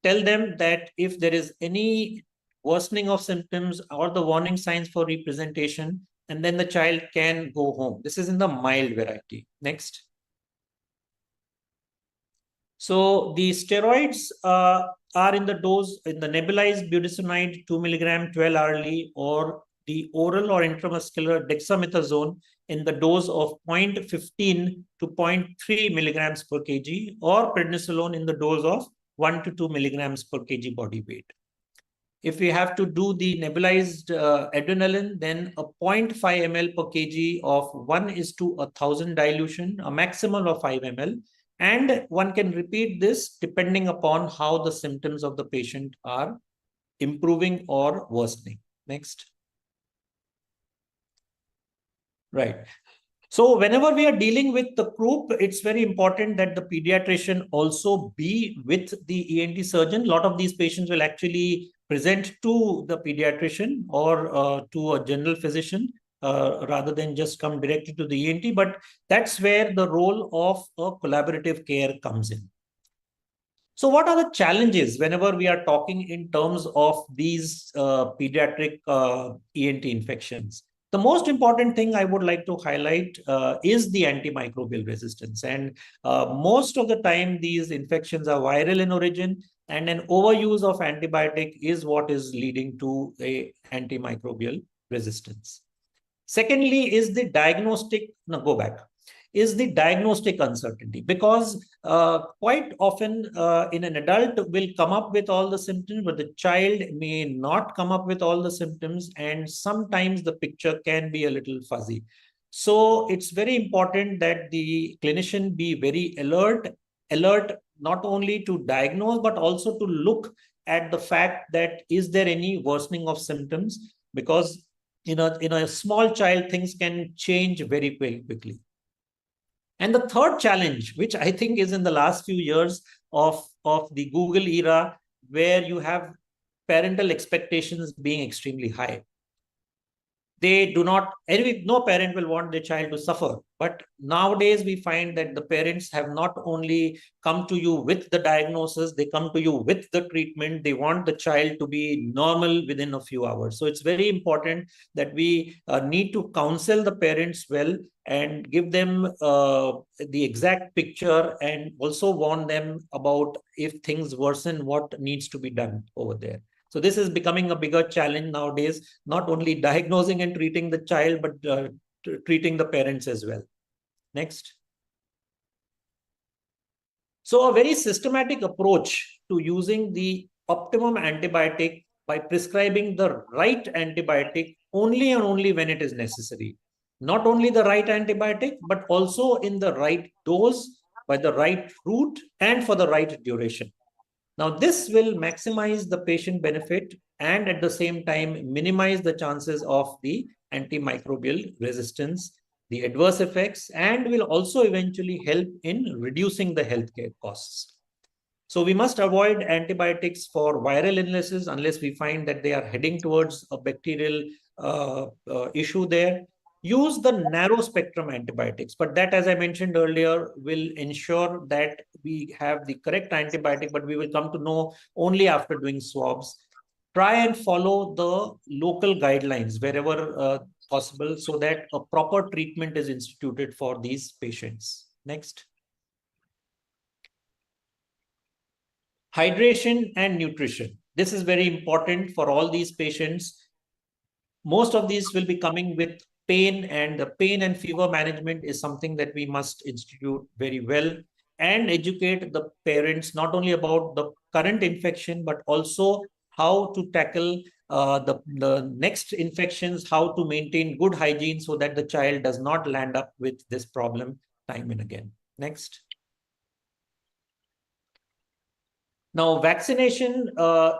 Tell them that if there is any worsening of symptoms or the warning signs for representation, and then the child can go home. This is in the mild variety. Next. So the steroids are in the dose in the nebulized budesonide 2 milligram 12 hourly, or the oral or intramuscular dexamethasone in the dose of 0.15 to 0.3 milligrams per kg, or prednisolone in the dose of 1 to 2 milligrams per kg body weight. If we have to do the nebulized adrenaline, then a 0.5 ml per kg of 1:1,000 dilution, a maximum of 5 ml. And one can repeat this depending upon how the symptoms of the patient are improving or worsening. Next. Right. So whenever we are dealing with the group, it's very important that the pediatrician also be with the ENT surgeon. A lot of these patients will actually present to the pediatrician or to a general physician rather than just come directly to the ENT. But that's where the role of a collaborative care comes in. So what are the challenges whenever we are talking in terms of these pediatric ENT infections? The most important thing I would like to highlight is the antimicrobial resistance. And most of the time, these infections are viral in origin, and an overuse of antibiotic is what is leading to a antimicrobial resistance. Secondly, is the diagnostic uncertainty, because quite often in an adult will come up with all the symptoms, but the child may not come up with all the symptoms, and sometimes the picture can be a little fuzzy. So it's very important that the clinician be very alert not only to diagnose, but also to look at the fact that is there any worsening of symptoms, because in a small child, things can change very quickly. And the third challenge, which I think is in the last few years of the Google era, where you have parental expectations being extremely high. They do not, no parent will want their child to suffer. But nowadays, we find that the parents have not only come to you with the diagnosis, they come to you with the treatment. They want the child to be normal within a few hours. So it's very important that we need to counsel the parents well and give them the exact picture, and also warn them about if things worsen, what needs to be done over there. So this is becoming a bigger challenge nowadays, not only diagnosing and treating the child, but treating the parents as well. Next. So a very systematic approach to using the optimum antibiotic by prescribing the right antibiotic only and only when it is necessary. Not only the right antibiotic, but also in the right dose, by the right route, and for the right duration. Now, this will maximize the patient benefit and at the same time minimize the chances of the antimicrobial resistance, the adverse effects, and will also eventually help in reducing the healthcare costs. So we must avoid antibiotics for viral illnesses unless we find that they are heading towards a bacterial issue there. Use the narrow spectrum antibiotics, but that, as I mentioned earlier, will ensure that we have the correct antibiotic, but we will come to know only after doing swabs. Try and follow the local guidelines wherever possible so that a proper treatment is instituted for these patients. Next. Hydration and nutrition. This is very important for all these patients. Most of these will be coming with pain, and the pain and fever management is something that we must institute very well. and educate the parents not only about the current infection, but also how to tackle the next infections, how to maintain good hygiene so that the child does not land up with this problem time and again. Next. Now, vaccination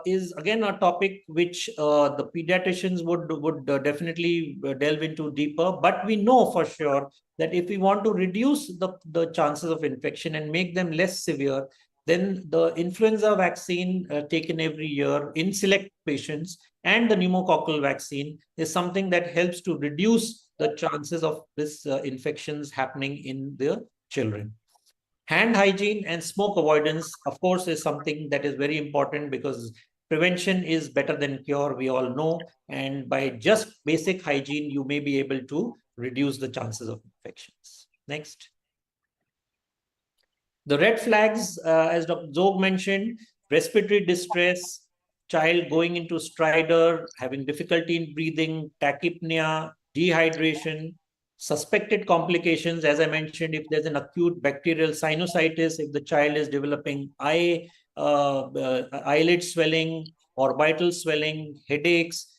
is again a topic which the pediatricians would definitely delve into deeper. But we know for sure that if we want to reduce the chances of infection and make them less severe, then the influenza vaccine taken every year in select patients and the pneumococcal vaccine is something that helps to reduce the chances of this infections happening in the children. Hand hygiene and smoke avoidance, of course, is something that is very important because prevention is better than cure, we all know. And by just basic hygiene, you may be able to reduce the chances of infections. Next. The red flags, as Dr. Zog mentioned, respiratory distress, child going into stridor, having difficulty in breathing, tachypnea, dehydration, suspected complications, as I mentioned, if there's an acute bacterial sinusitis, if the child is developing eyelid swelling, orbital swelling, headaches,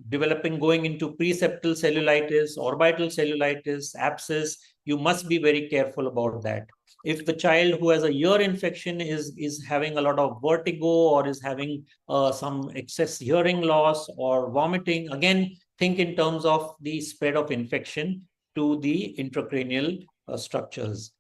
going into preseptal cellulitis, orbital cellulitis, abscess, you must be very careful about that. If the child who has a ear infection is having a lot of vertigo or is having some excess hearing loss or vomiting, again, think in terms of the spread of infection to the intracranial structures.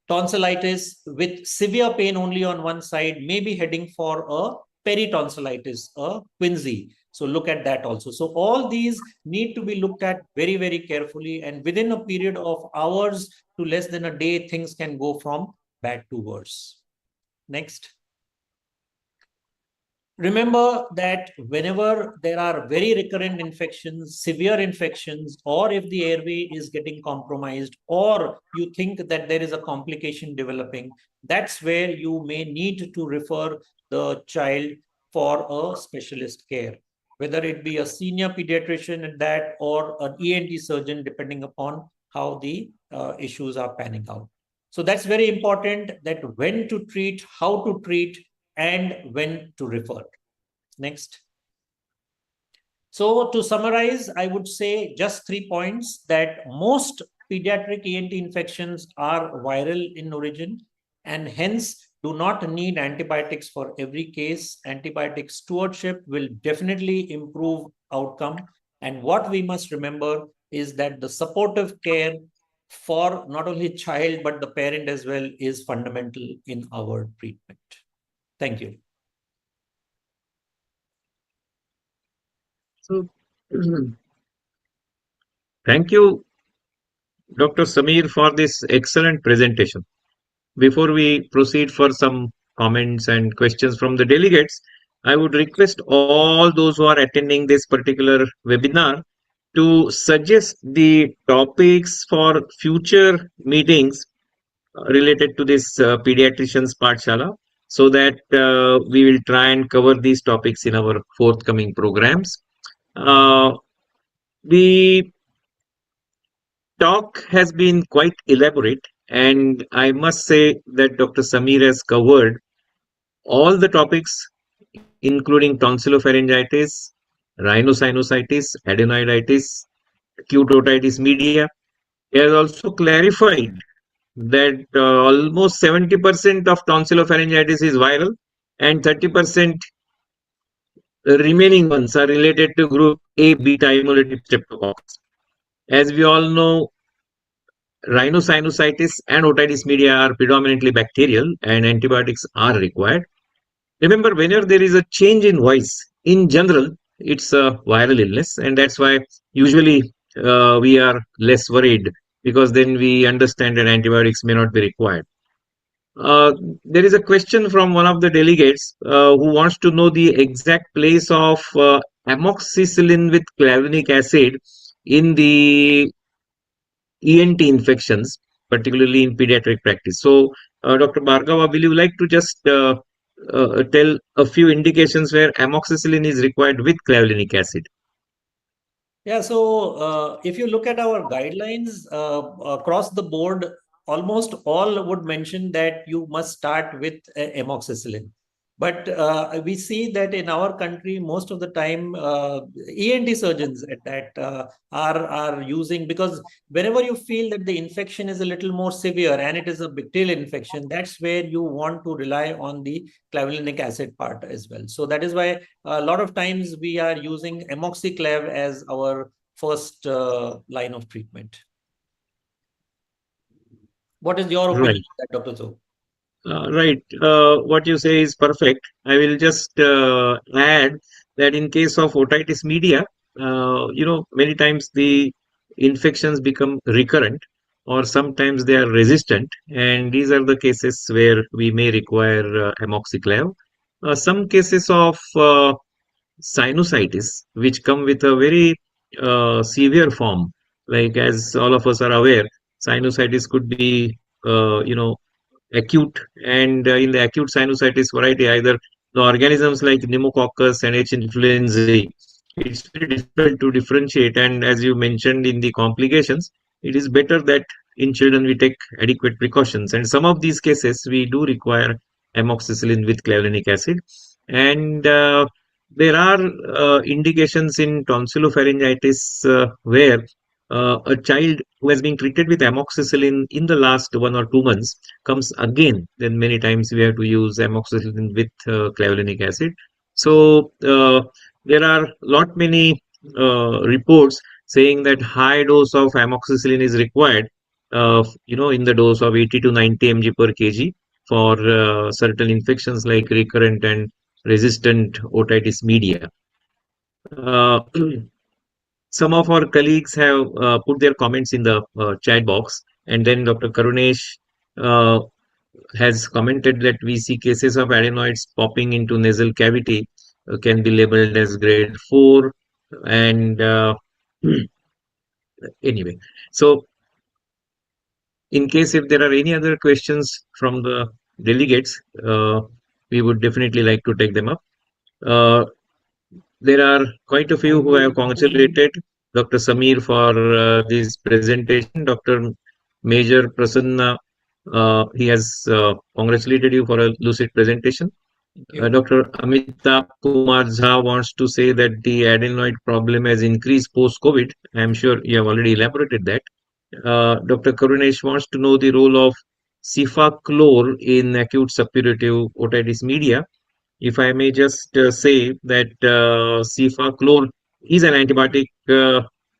Tonsillitis with severe pain only on one side may be heading for a peritonsillitis, a quinsy. So look at that also. So all these need to be looked at very, very carefully. And within a period of hours to less than a day, things can go from bad to worse. Next. Remember that whenever there are very recurrent infections, severe infections, or if the airway is getting compromised, or you think that there is a complication developing, that's where you may need to refer the child for a specialist care, whether it be a senior pediatrician at that or an ENT surgeon, depending upon how the issues are panning out. So that's very important, that when to treat, how to treat, and when to refer. Next. So to summarize, I would say just 3 points: that most pediatric ENT infections are viral in origin and hence do not need antibiotics for every case. Antibiotic stewardship will definitely improve outcome. And what we must remember is that the supportive care for not only child but the parent as well is fundamental in our treatment. Thank you. So, thank you, Dr. Samir, for this excellent presentation. Before we proceed for some comments and questions from the delegates, I would request all those who are attending this particular webinar to suggest the topics for future meetings related to this pediatricians Pathshala, so that we will try and cover these topics in our forthcoming programs. The talk has been quite elaborate, and I must say that Dr. Samir has covered all the topics, including tonsillopharyngitis, rhinosinusitis, adenoiditis, acute otitis media. He has also clarified that almost 70% of tonsillopharyngitis is viral and 30% remaining ones are related to group A beta hemolytic streptococcus. As we all know, rhinosinusitis and otitis media are predominantly bacterial and antibiotics are required. Remember, whenever there is a change in voice, in general, it's a viral illness, and that's why usually we are less worried, because then we understand that antibiotics may not be required. There is a question from one of the delegates who wants to know the exact place of amoxicillin with clavulanic acid in the ENT infections, particularly in pediatric practice. So, Dr. Bhargava, will you like to just tell a few indications where amoxicillin is required with clavulanic acid? Yeah, so if you look at our guidelines across the board, almost all would mention that you must start with amoxicillin. But we see that in our country, most of the time, ENT surgeons at that are using, because whenever you feel that the infection is a little more severe and it is a bacterial infection, that's where you want to rely on the clavulanic acid part as well. So that is why a lot of times we are using amoxiclav as our first line of treatment. What is your opinion Right. on that, Dr. Zo? Right. What you say is perfect. I will just add that in case of otitis media, many times the infections become recurrent or sometimes they are resistant, and these are the cases where we may require amoxiclav. Some cases of sinusitis, which come with a very severe form, like as all of us are aware, sinusitis could be, acute, and in the acute sinusitis variety, either the organisms like pneumococcus and H. influenzae, it's very difficult to differentiate. And as you mentioned in the complications, it is better that in children we take adequate precautions. And some of these cases we do require amoxicillin with clavulanic acid. And there are indications in tonsillopharyngitis where a child who has been treated with amoxicillin in the last 1 or 2 months comes again, then many times we have to use amoxicillin with clavulanic acid. So there are lot many reports saying that high dose of amoxicillin is required, in the dose of 80 to 90 mg per kg for certain infections like recurrent and resistant otitis media. Uh, some of our colleagues have put their comments in the chat box, and then Dr. Karunesh uh, has commented that we see cases of adenoids popping into nasal cavity can be labeled as grade 4. And anyway, so in case if there are any other questions from the delegates, we would definitely like to take them up. Uh, there are quite a few who have congratulated Dr. Samir for this presentation. Dr. Major Prasanna, he has congratulated you for a lucid presentation. Dr. Amitabh Kumar Jha wants to say that the adenoid problem has increased post-COVID. I'm sure you have already elaborated that. Dr. Karunesh wants to know the role of cefaclor in acute suppurative otitis media. If I may just say that cefaclor is an antibiotic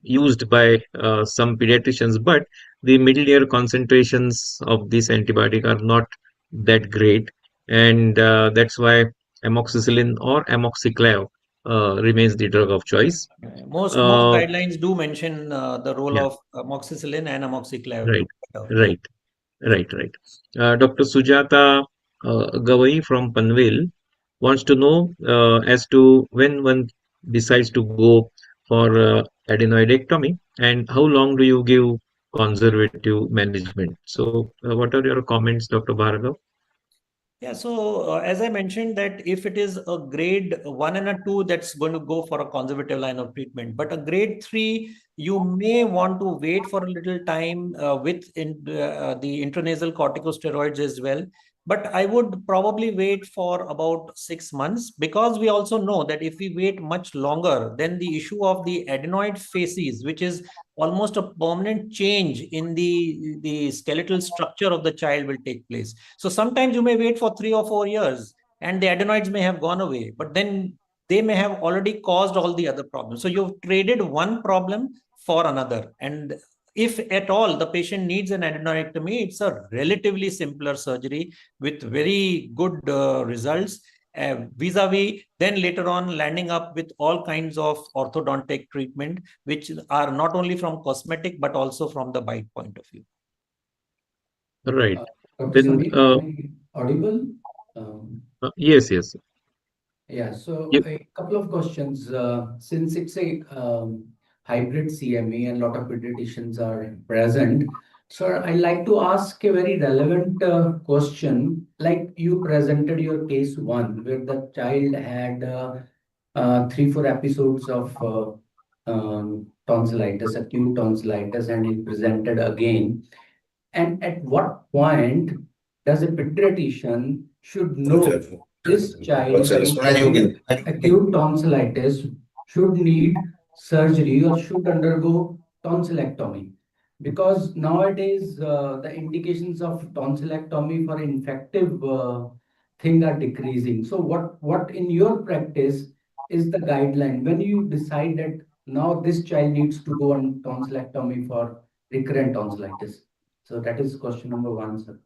used by some pediatricians, but the middle ear concentrations of this antibiotic are not that great, and that's why amoxicillin or amoxiclav remains the drug of choice. Most guidelines do mention the role Yeah, of amoxicillin and amoxiclav. right, right. Right. Dr. Sujata Gawai from Panvel wants to know as to when one decides to go for adenoidectomy and how long do you give conservative management. So, what are your comments, Dr. Bhargav? Yeah, so as I mentioned that if it is a grade 1 and a 2, that's going to go for a conservative line of treatment. But a grade 3, you may want to wait for a little time with the intranasal corticosteroids as well. But I would probably wait for about 6 months, because we also know that if we wait much longer, then the issue of the adenoid facies, which is almost a permanent change in the skeletal structure of the child, will take place. So sometimes you may wait for 3 or 4 years and the adenoids may have gone away, but then they may have already caused all the other problems. So you've traded one problem for another. And if at all the patient needs an adenoidectomy, it's a relatively simpler surgery with very good results, vis-a-vis then later on landing up with all kinds of orthodontic treatment, which are not only from cosmetic but also from the bite point of view. Right. Dr. Then, Samir, am I audible? yes, yes. Yeah, so Yep. a couple of questions. Since it's a hybrid CME and a lot of pediatricians are present, so I'd like to ask a very relevant question. Like you presented your case one, where the child had 3, 4 episodes of tonsillitis, acute tonsillitis, and he presented again. And at what point does a pediatrician should know this child is having acute tonsillitis, should need surgery or should undergo tonsillectomy? Because nowadays the indications of tonsillectomy for infective thing are decreasing. So what in your practice is the guideline when you decide that now this child needs to go on tonsillectomy for recurrent tonsillitis? So that is question number one, sir.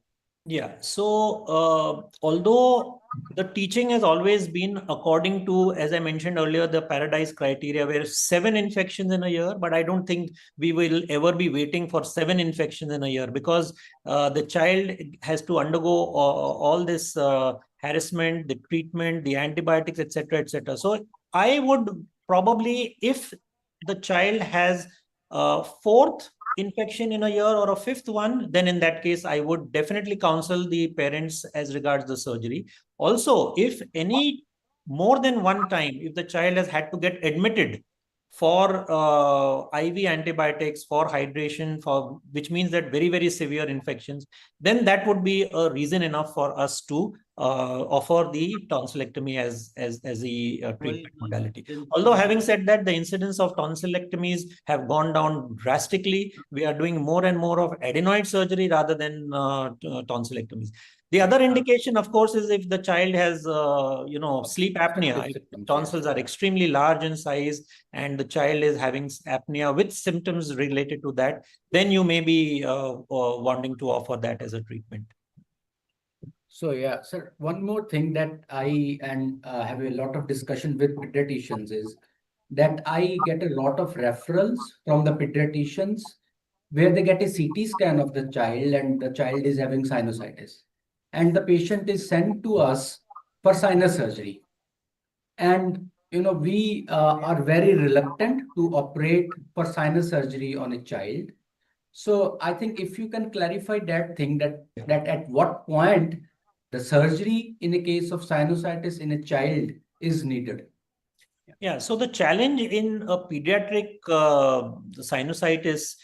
Yeah. So, although the teaching has always been according to, as I mentioned earlier, the paradise criteria, where 7 infections in a year, but I don't think we will ever be waiting for 7 infections in a year, because the child has to undergo all this harassment, the treatment, the antibiotics, etc., etc. So I would probably, if the child has 4th infection in a year or a 5th one, then in that case, I would definitely counsel the parents as regards the surgery. Also, if any more than one time, if the child has had to get admitted for IV antibiotics, for hydration, for which means that very, very severe infections, then that would be a reason enough for us to offer the tonsillectomy as the treatment modality. Although having said that, the incidence of tonsillectomies have gone down drastically. We are doing more and more of adenoid surgery rather than tonsillectomies. The other indication, of course, is if the child has, sleep apnea. If tonsils are extremely large in size and the child is having apnea with symptoms related to that, then you may be wanting to offer that as a treatment. So yeah, sir, one more thing that I have a lot of discussion with pediatricians is that I get a lot of referrals from the pediatricians where they get a CT scan of the child and the child is having sinusitis. And the patient is sent to us for sinus surgery. And we are very reluctant to operate for sinus surgery on a child. So I think if you can clarify that thing, that at what point the surgery in a case of sinusitis in a child is needed. Yeah, so the challenge in a pediatric sinusitis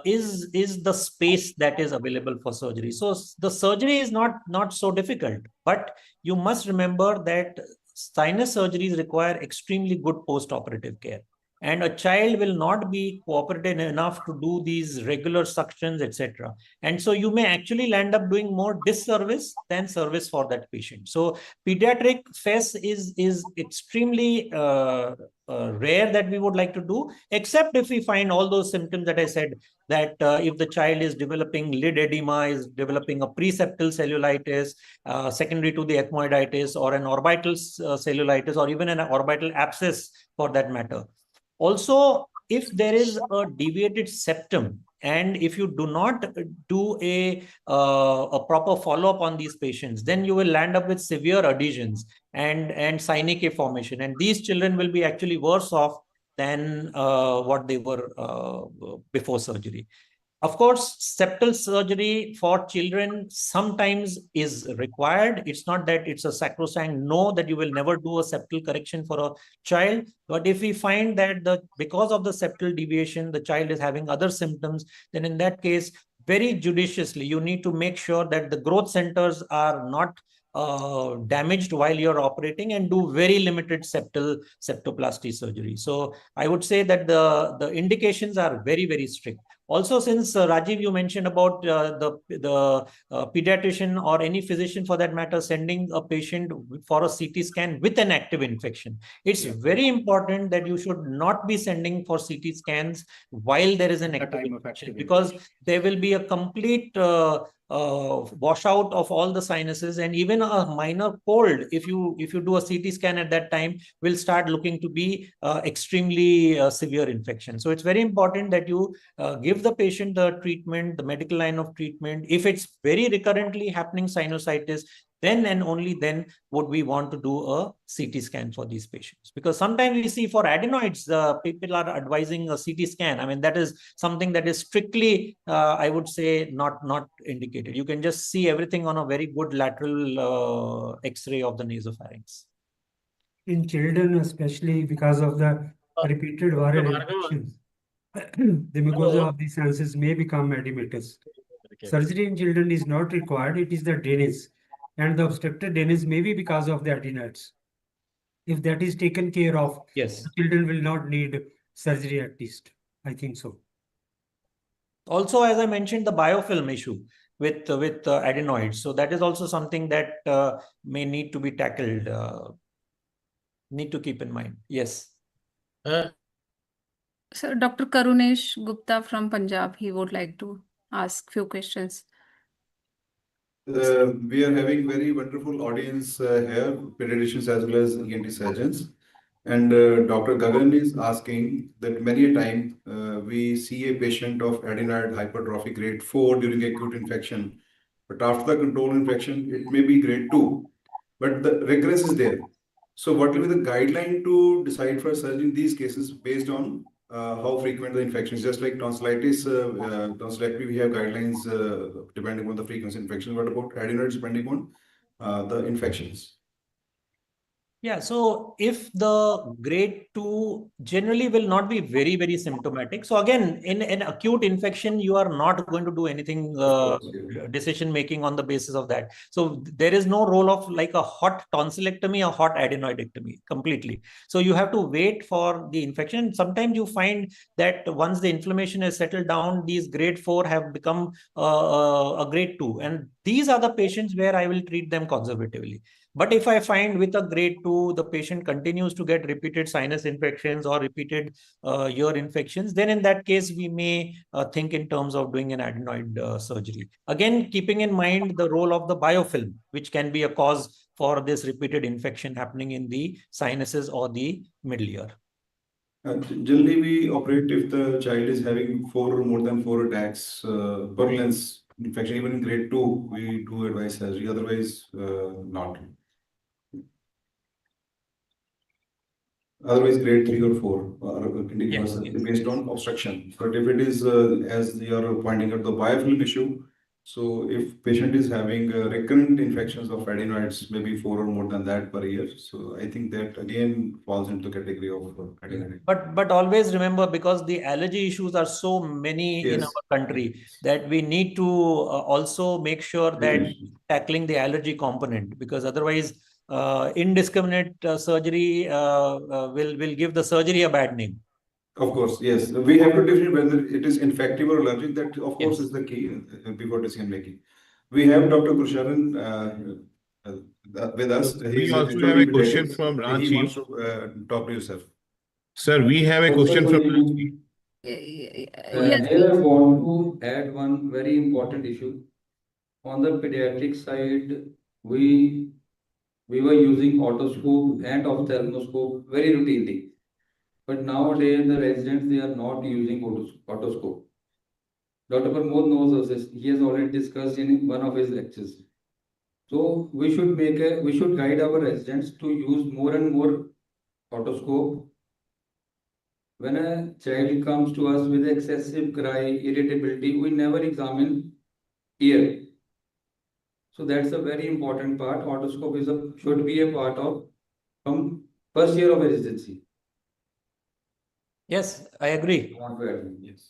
is the space that is available for surgery. So the surgery is not so difficult, but you must remember that sinus surgeries require extremely good post-operative care. And a child will not be cooperative enough to do these regular suctions, etc. And so you may actually land up doing more disservice than service for that patient. So pediatric FES is extremely rare that we would like to do, except if we find all those symptoms that I said, that if the child is developing lid edema, is developing a preseptal cellulitis, secondary to the ethmoiditis, or an orbital cellulitis, or even an orbital abscess for that matter. Also, if there is a deviated septum, and if you do not do a proper follow-up on these patients, then you will land up with severe adhesions and synecdoche formation. And these children will be actually worse off than what they were before surgery. Of course, septal surgery for children sometimes is required. It's not that it's a sacrosanct no, that you will never do a septal correction for a child. But if we find that because of the septal deviation, the child is having other symptoms, then in that case, very judiciously, you need to make sure that the growth centers are not damaged while you're operating, and do very limited septoplasty surgery. So I would say that the indications are very, very strict. Also, since Rajiv, you mentioned about the pediatrician or any physician for that matter sending a patient for a CT scan with an active infection, it's very important that you should not be sending for CT scans while there is an active infection, because there will be a complete washout of all the sinuses, and even a minor cold, if you do a CT scan at that time, will start looking to be extremely severe infection. So it's very important that you give the patient the treatment, the medical line of treatment. If it's very recurrently happening sinusitis, then and only then would we want to do a CT scan for these patients. Because sometimes we see for adenoids, people are advising a CT scan. I mean, that is something that is strictly, I would say, not indicated. You can just see everything on a very good lateral X-ray of the nasopharynx. In children, especially because of the repeated viral infections, the mucosa of the sinuses may become edematous. Surgery in children is not required. It is the drainage. And the obstructed drainage may be because of the adenoids. If that is taken care of, Yes. children will not need surgery at least. I think so. Also, as I mentioned, the biofilm issue with adenoids. So that is also something that may need to be tackled. Need to keep in mind. Yes. So Dr. Karunesh Gupta from Punjab, he would like to ask few questions. We are having very wonderful audience here, pediatricians as well as ENT surgeons. And Dr. Gagan is asking that many a time we see a patient of adenoid hypertrophy grade 4 during acute infection, but after the control infection, it may be grade 2, but the regress is there. So what will be the guideline to decide for surgery in these cases based on how frequent the infection is? Just like tonsillitis, tonsillectomy, we have guidelines depending on the frequency of infection. What about adenoids depending on the infections? Yeah, so if the grade 2 generally will not be very, very symptomatic. So again, in an acute infection, you are not going to do anything decision making on the basis of that. So there is no role of like a hot tonsillectomy or hot adenoidectomy completely. So you have to wait for the infection. Sometimes you find that once the inflammation is settled down, these grade 4 have become a grade 2. And these are the patients where I will treat them conservatively. But if I find with a grade 2, the patient continues to get repeated sinus infections or repeated ear infections, then in that case, we may think in terms of doing an adenoid surgery. Again, keeping in mind the role of the biofilm, which can be a cause for this repeated infection happening in the sinuses or the middle ear. Generally, we operate if the child is having more than 4 attacks per lens infection. Even in grade 2, we do advise surgery, otherwise not. Otherwise, grade 3 or 4 Yes, based on obstruction. But if it is, as you are pointing out, the biofilm issue, so if patient is having recurrent infections of adenoids, maybe 4 or more than that per year, so I think that again falls into the category of adenoid. But always remember, because the allergy issues are so many in our country, that we need to also make sure that tackling the allergy component, because otherwise indiscriminate surgery will give the surgery a bad name. Of course, yes. We have to differentiate whether it is infective or allergic. That, of course, is the key before decision making. We have Dr. Gusharan with us. We also have a question from Ranchi. He wants to talk to you, sir. Sir, we have a question from Ranchi. Yes. Here I want to add one very important issue. On the pediatric side, we were using otoscope and ophthalmoscope very routinely. But nowadays, the residents, they are not using otoscope. Dr. Pramod knows this. He has already discussed in one of his lectures. So we should guide our residents to use more and more otoscope. When a child comes to us with excessive cry, irritability, we never examine ear. So that's a very important part. Otoscope should be a part of from first year of residency. Yes, I agree. Yes.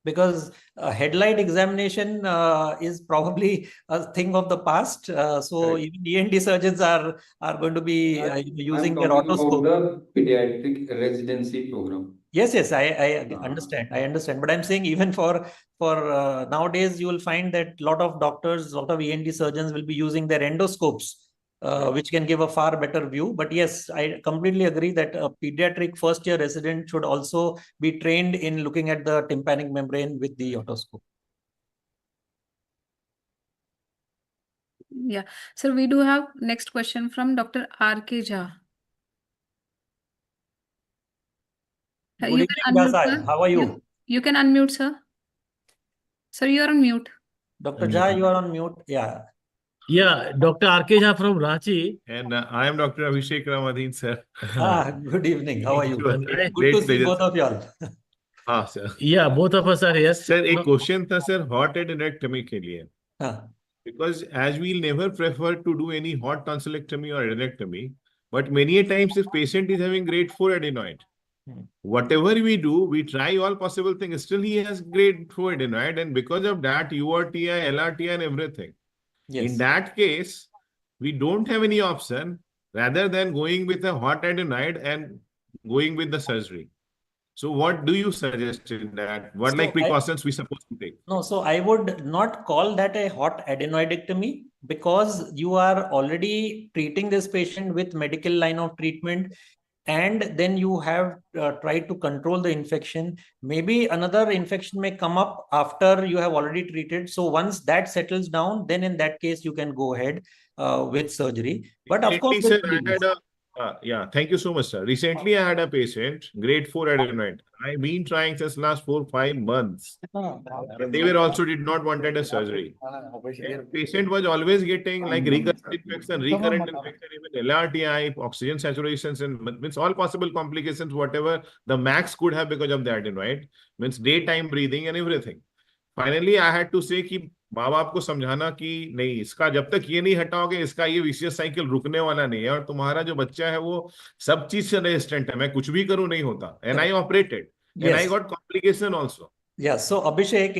Because headlight examination is probably a thing of the past. So even ENT surgeons are going to be using their otoscope. About the pediatric residency program. Yes, I understand. I understand. But I'm saying even for nowadays, you will find that a lot of doctors, a lot of ENT surgeons will be using their endoscopes, which can give a far better view. But yes, I completely agree that a pediatric first-year resident should also be trained in looking at the tympanic membrane with the otoscope. Yeah. So we do have next question from Dr. R.K. Jha. Good You evening, can unmute, Jha. sir. How are you? You can unmute, sir. Sir, you are on mute. Dr. Jha, you are on mute. Yeah. Yeah, Dr. R.K. Jha from Ranchi. And I am Dr. Abhishek Ramadhin, sir. Good evening. How are you? Great Good to see pleasure, both sir. of y'all. हाँ sir Yeah, both of us are here. Sir एक question था sir hot एडेनेक्टमी के लिए हाँ. because as we'll never prefer to do any hot tonsillectomy or adenectomy, but many a times if patient is having grade 4 adenoid, Whatever we do, we try all possible things. Still, he has grade 4 adenoid, and because of that, URTI, LRTI, and everything. Yes. In that case, we don't have any option rather than going with a hot adenoid and going with the surgery. So, what do you suggest in that? What So precautions we supposed to take? No, so I would not call that a hot adenoidectomy because you are already treating this patient with medical line of treatment, and then you have tried to control the infection. Maybe another infection may come up after you have already treated. So once that settles down, then in that case you can go ahead with surgery. But of course, Recently, sir, I had a thank you so much, sir. Recently, I had a patient, grade 4 adenoid. I've been trying since last 4-5 months. And they were also did not wanted a surgery. And patient was always getting like recurrent infection, even LRTI, oxygen saturations, and means all possible complications, whatever the max could have because of the adenoid, means daytime breathing and everything. Finally, I had to say कि माँ बाप को समझाना कि नहीं, इसका जब तक ये नहीं हटाओगे, इसका ये विशियस साइकिल रुकने वाला नहीं है, और तुम्हारा जो बच्चा है वो सब चीज से रेजिस्टेंट है, मैं कुछ भी करूं नहीं होता. And I operated. And I got complication also. Yeah, so Abhishek,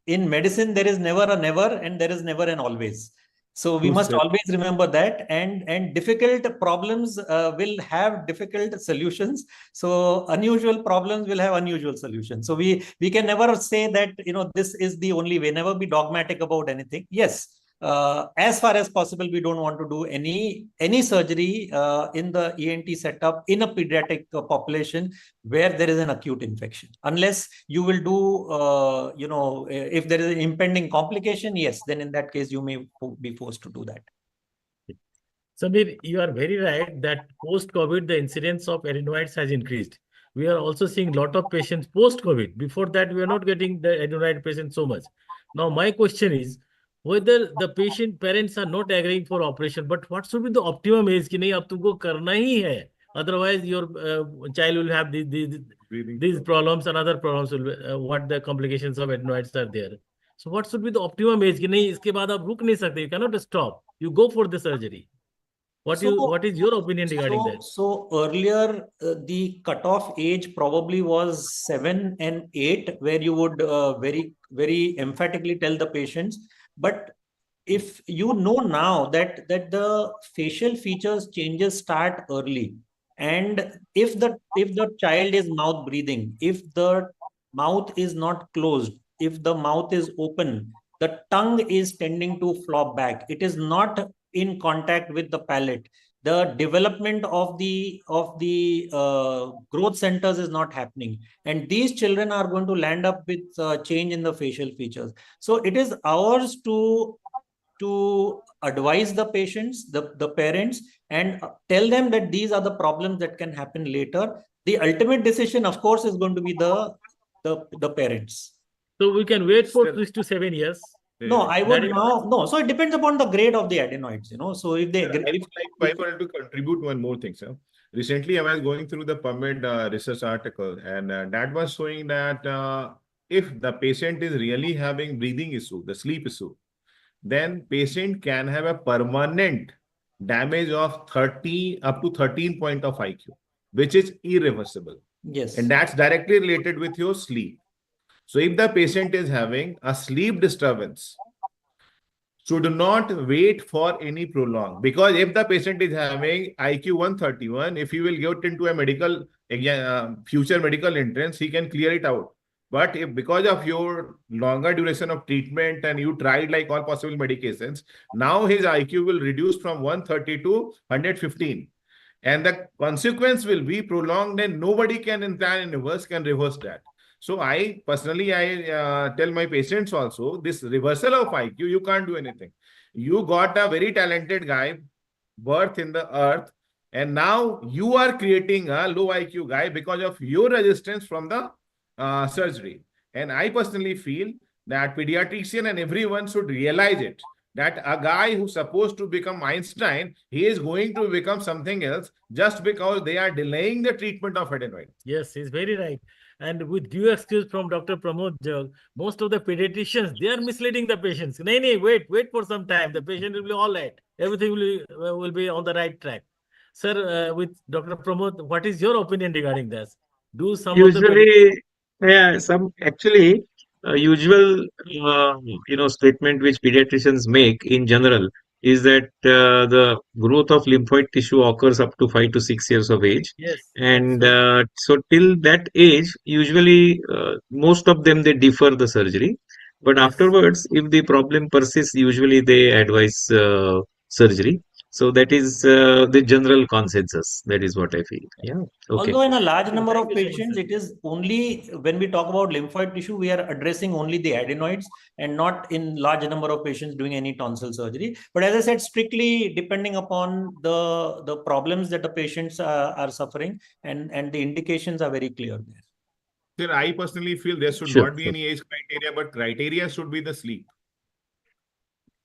in medicine, there is never a never and there is never an always. So we must always remember that, and difficult problems will have difficult solutions. So unusual problems will have unusual solutions. So we can never say that, this is the only way. Never be dogmatic about anything. Yes, as far as possible, we don't want to do any surgery in the ENT setup in a pediatric population where there is an acute infection. Unless you will do, if there is an impending complication, yes, then in that case, you may be forced to do that. Samir, you are very right that post-COVID, the incidence of adenoids has increased. We are also seeing a lot of patients post-COVID. Before that, we are not getting the adenoid patients so much. Now, my question is, whether the patient parents are not agreeing for operation, but what should be the optimum age कि नहीं अब तुमको करना ही है, otherwise your child will have these problems and other problems will what the complications of adenoids are there. So what should be the optimum age कि नहीं इसके बाद आप रुक नहीं सकते, you cannot stop, you go for the surgery. What is your opinion regarding that? So earlier, the cutoff age probably was 7 and 8, where you would very, very emphatically tell the patients. But if you know now that the facial features changes start early, and if the child is mouth breathing, if the mouth is not closed, if the mouth is open, the tongue is tending to flop back, it is not in contact with the palate, the development of the growth centers is not happening, and these children are going to land up with change in the facial features. So it is ours to advise the patients, the parents, and tell them that these are the problems that can happen later. The ultimate decision, of course, is going to be the parents. So we can wait for 6 to 7 years. No, I would now. No, so it depends upon the grade of the adenoids, So if they agree. I wanted to contribute one more thing, sir. Recently, I was going through the PubMed research article, and that was showing that if the patient is really having breathing issue, the sleep issue, then patient can have a permanent damage of 30 up to 13 point of IQ, which is irreversible. Yes. And that's directly related with your sleep. So if the patient is having a sleep disturbance, should not wait for any prolong, because if the patient is having IQ 131, if he will get into a medical future medical entrance, he can clear it out. But if because of your longer duration of treatment and you tried like all possible medications, now his IQ will reduce from 130 to 115. And the consequence will be prolonged, and nobody can in plan universe can reverse that. So I personally, tell my patients also, this reversal of IQ, you can't do anything. You got a very talented guy, birth in the earth, and now you are creating a low IQ guy because of your resistance from the surgery. And I personally feel that pediatrician and everyone should realize it, that a guy who's supposed to become Einstein, he is going to become something else just because they are delaying the treatment of adenoid. Yes, he's very right. And with due excuse from Dr. Pramod Jog, most of the pediatricians, they are misleading the patients. Wait for some time. The patient will be all right. Everything will be on the right track. Sir, with Dr. Pramod, what is your opinion regarding this? Do some of the Usually, yeah, some actually usual statement which pediatricians make in general is that the growth of lymphoid tissue occurs up to 5 to 6 years of age, yes, and so till that age, usually most of them they defer the surgery, but yes. afterwards, if the problem persists, usually they advise surgery. So that is the general consensus. That is what I feel. Yeah. Okay. Although in a large number Thank of you so much, patients, sir. it is only when we talk about lymphoid tissue, we are addressing only the adenoids and not in large number of patients doing any tonsil surgery. But as I said, strictly depending upon the problems that the patients are suffering, and the indications are very clear there. Sir, I personally feel there should Sure, not be sure. any age criteria, but criteria should be the sleep.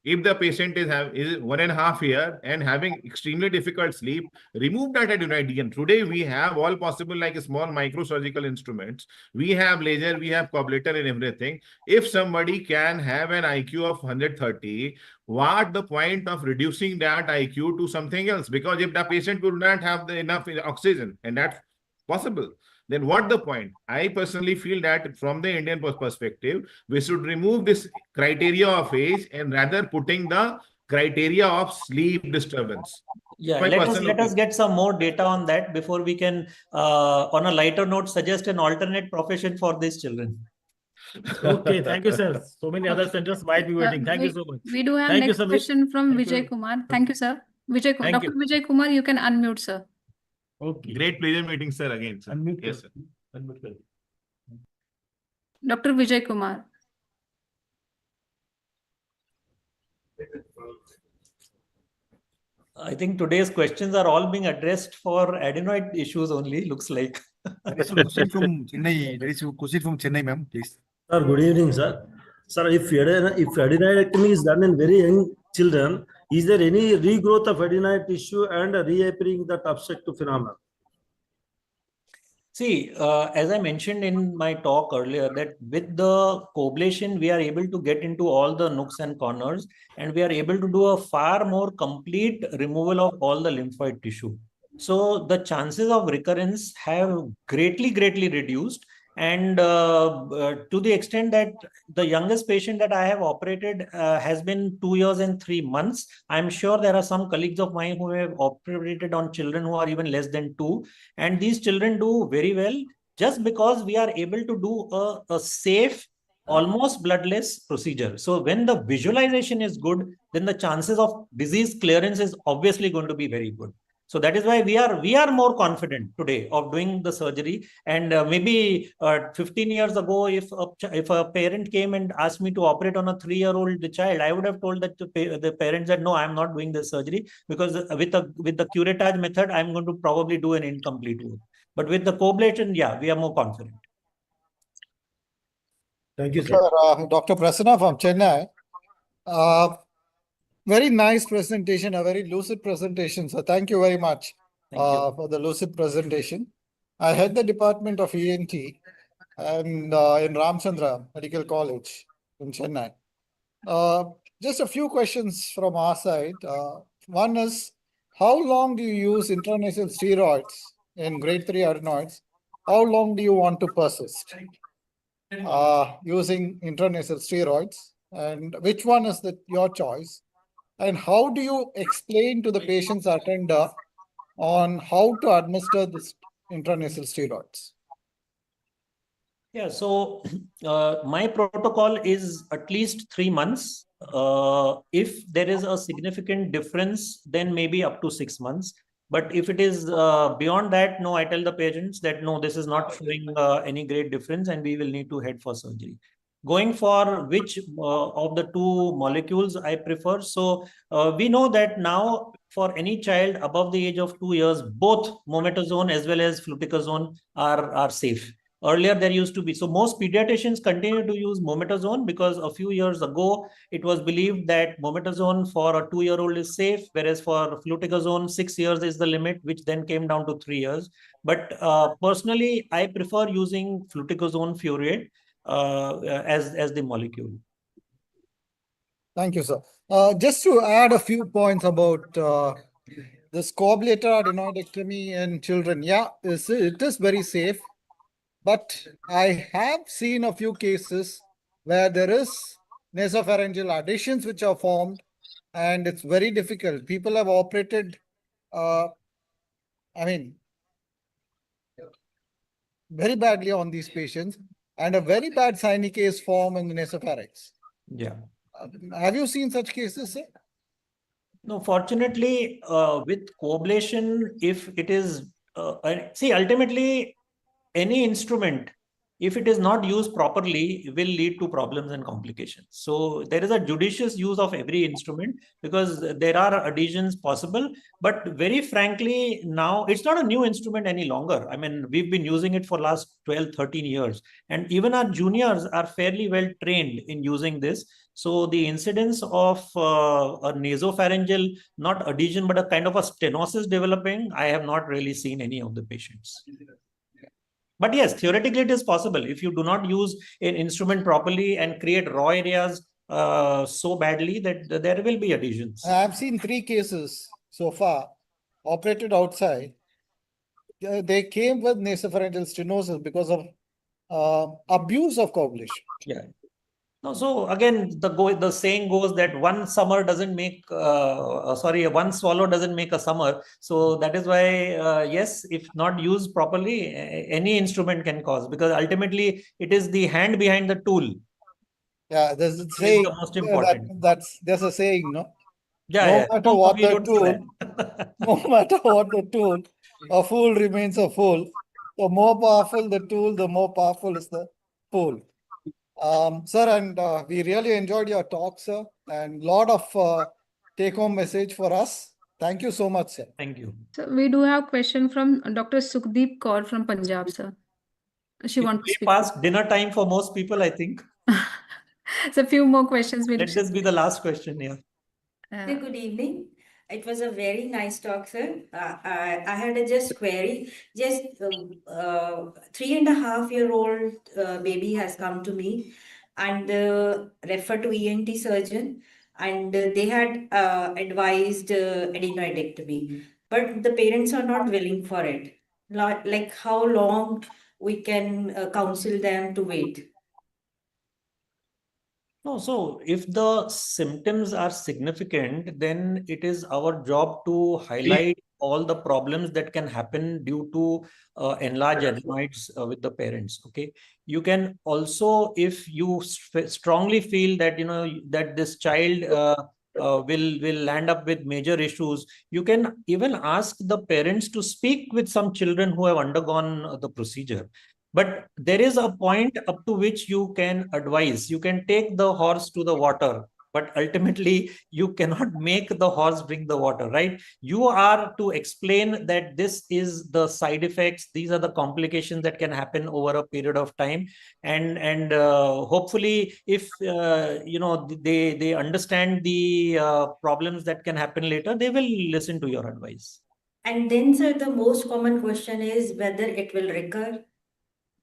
If the patient is 1.5 years and having extremely difficult sleep, remove that adenoid again. Today we have all possible like small microsurgical instruments. We have laser, we have cobbleter and everything. If somebody can have an IQ of 130, what the point of reducing that IQ to something else? Because if the patient will not have enough oxygen, and that's possible, then what the point? I personally feel that from the Indian perspective, we should remove this criteria of age and rather putting the criteria of sleep disturbance. Yeah, My let personal us opinion. get some more data on that before we can, on a lighter note, suggest an alternate profession for these children. Okay, thank you, sir. So many other centers might be waiting. Thank you so much. We do have Thank you, next sir. question from Thank Vijay you. Kumar. Thank you, sir. Thank Dr. you. Vijay Kumar, you can unmute, sir. Okay. Great pleasure meeting, sir, again, sir. Unmute, Yes, sir. Unmute, sir. Dr. Vijay Kumar. I think today's questions are all being addressed for adenoid issues only, looks like. There is a question from Chennai. There is a question from Chennai, ma'am, please. Sir, good evening, sir. Sir, if adenidectomy is done in very young children, is there any regrowth of adenoid tissue and reappearing that obstructive phenomenon? See, as I mentioned in my talk earlier, that with the coblation, we are able to get into all the nooks and corners, and we are able to do a far more complete removal of all the lymphoid tissue. So the chances of recurrence have greatly reduced. And to the extent that the youngest patient that I have operated has been 2 years and 3 months. I'm sure there are some colleagues of mine who have operated on children who are even less than 2. And these children do very well just because we are able to do a safe, almost bloodless procedure. So when the visualization is good, then the chances of disease clearance is obviously going to be very good. So that is why we are more confident today of doing the surgery. And maybe 15 years ago, if a parent came and asked me to operate on a 3-year-old child, I would have told that the parents that no, I'm not doing this surgery because with the curettage method, I'm going to probably do an incomplete wound. But with the coblation, yeah, we are more confident. Thank you, sir. Sir, Dr. Prasanna from Chennai. Very nice presentation, a very lucid presentation. So thank you very much for the lucid presentation. I head the department of ENT and in Ramchandra Medical College in Chennai. Just a few questions from our side. One is, how long do you use intranasal steroids in grade 3 adenoids? How long do you want to persist using intranasal steroids? And which one is your choice? And how do you explain to the patient's attender on how to administer this intranasal steroids? Yeah, so my protocol is at least 3 months. If there is a significant difference, then maybe up to 6 months. But if it is beyond that, no, I tell the patients that no, this is not showing any great difference and we will need to head for surgery. Going for which of the two molecules I prefer. So we know that now for any child above the age of 2 years, both mometasone as well as fluticasone are safe. Earlier, there used to be, so most pediatricians continue to use mometasone because a few years ago, it was believed that mometasone for a 2-year-old is safe, whereas for fluticasone, 6 years is the limit, which then came down to 3 years. But personally, I prefer using fluticasone furoate as the molecule. Thank you, sir. Just to add a few points about this coablator adenoidectomy in children, yeah, it is very safe. But I have seen a few cases where there is nasopharyngeal adhesions which are formed, and it's very difficult. People have operated, very badly on these patients, and a very bad case form in the nasopharynx. Yeah. Have you seen such cases, sir? No, fortunately, with coablation, if it is, see, ultimately, any instrument, if it is not used properly, will lead to problems and complications. So there is a judicious use of every instrument because there are adhesions possible. But very frankly, now it's not a new instrument any longer. I mean, we've been using it for last 12, 13 years. And even our juniors are fairly well trained in using this. So the incidence of a nasopharyngeal, not adhesion, but a kind of a stenosis developing, I have not really seen any of the patients. But yes, theoretically it is possible. If you do not use an instrument properly and create raw areas so badly that there will be adhesions. I have seen 3 cases so far, operated outside. They came with nasopharyngeal stenosis because of abuse of coagulation. Yeah. No, so again, the saying goes that one swallow doesn't make a summer. So that is why, yes, if not used properly, any instrument can cause, because ultimately it is the hand behind the tool. Yeah, there's a saying, the most important. There's a saying, no? Yeah, No matter what we the don't do tool, no matter what the tool, a fool remains a fool. The more powerful the tool, the more powerful is the fool. Sir, and we really enjoyed your talk, sir, and lot of take-home message for us. Thank you so much, sir. Thank you. So we do have question from Dr. Sukhdeep Kaur from Punjab, sir. She wants to speak. Past dinner time for most people, I think. So a few more questions. Let this be the last question, yeah. Good evening. It was a very nice talk, sir. I had a just query. Just 3.5-year-old baby has come to me and referred to ENT surgeon, and they had advised adenoidectomy, but the parents are not willing for it. Like how long we can counsel them to wait? No, so if the symptoms are significant, then it is our job to highlight all the problems that can happen due to enlarged adenoids with the parents. Okay, you can also, if you strongly feel that that this child will land up with major issues, you can even ask the parents to speak with some children who have undergone the procedure. But there is a point up to which you can advise. You can take the horse to the water, but ultimately you cannot make the horse drink the water, right? You are to explain that this is the side effects, these are the complications that can happen over a period of time, and hopefully, if they understand the problems that can happen later, they will listen to your advice. And then, sir, the most common question is whether it will recur,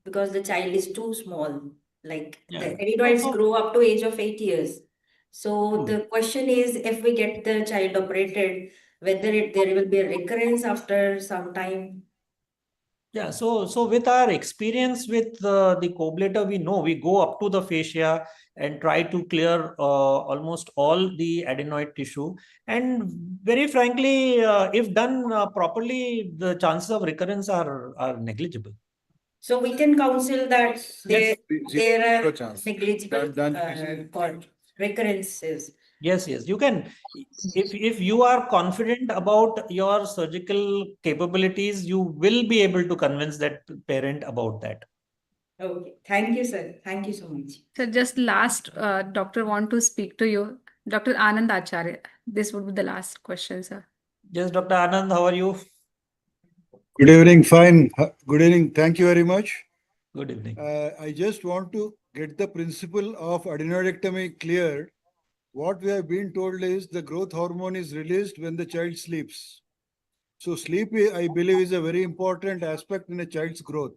because the child is too small. Like the adenoids grow up to age of 8 years. So the question is, if we get the child operated, whether there will be a recurrence after some time. Yeah, so with our experience with the coablator, we go up to the fascia and try to clear almost all the adenoid tissue. And very frankly, if done properly, the chances of recurrence are negligible. So we can counsel that there are chance. negligible recurrences. Yes, you can. If you are confident about your surgical capabilities, you will be able to convince that parent about that. Okay, thank you, sir. Thank you so much. So just last, doctor want to speak to you. Dr. Anand Acharya. This would be the last question, sir. Yes, Dr. Anand, how are you? Good evening, fine. Good evening. Thank you very much. Good evening. I just want to get the principle of adenoidectomy clear. What we have been told is the growth hormone is released when the child sleeps. So sleep, I believe, is a very important aspect in a child's growth.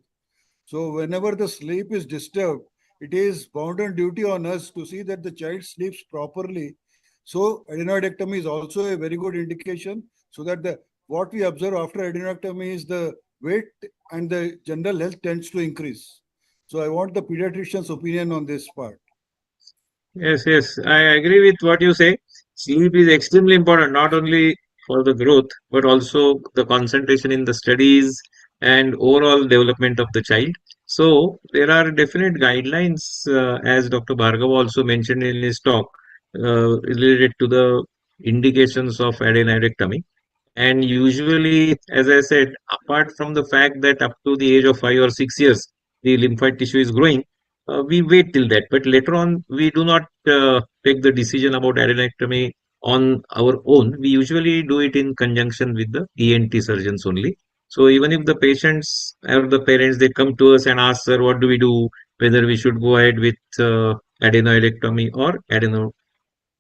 So whenever the sleep is disturbed, it is bounden duty on us to see that the child sleeps properly. So adenoidectomy is also a very good indication so that the what we observe after adenoidectomy is the weight and the general health tends to increase. So I want the pediatrician's opinion on this part. Yes, yes, I agree with what you say. Sleep is extremely important, not only for the growth, but also the concentration in the studies and overall development of the child. So there are definite guidelines, as Dr. Bhargava also mentioned in his talk, related to the indications of adenoidectomy. And usually, as I said, apart from the fact that up to the age of 5 or 6 years, the lymphoid tissue is growing, we wait till that. But later on, we do not take the decision about adenectomy on our own. We usually do it in conjunction with the ENT surgeons only. So even if the patients or the parents, they come to us and ask, sir, what do we do? Whether we should go ahead with adenoidectomy or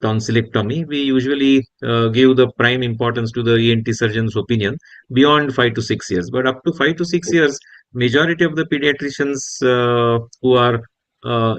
tonsillectomy, we usually give the prime importance to the ENT surgeon's opinion beyond 5 to 6 years. But up to 5 to 6 years, majority of the pediatricians who are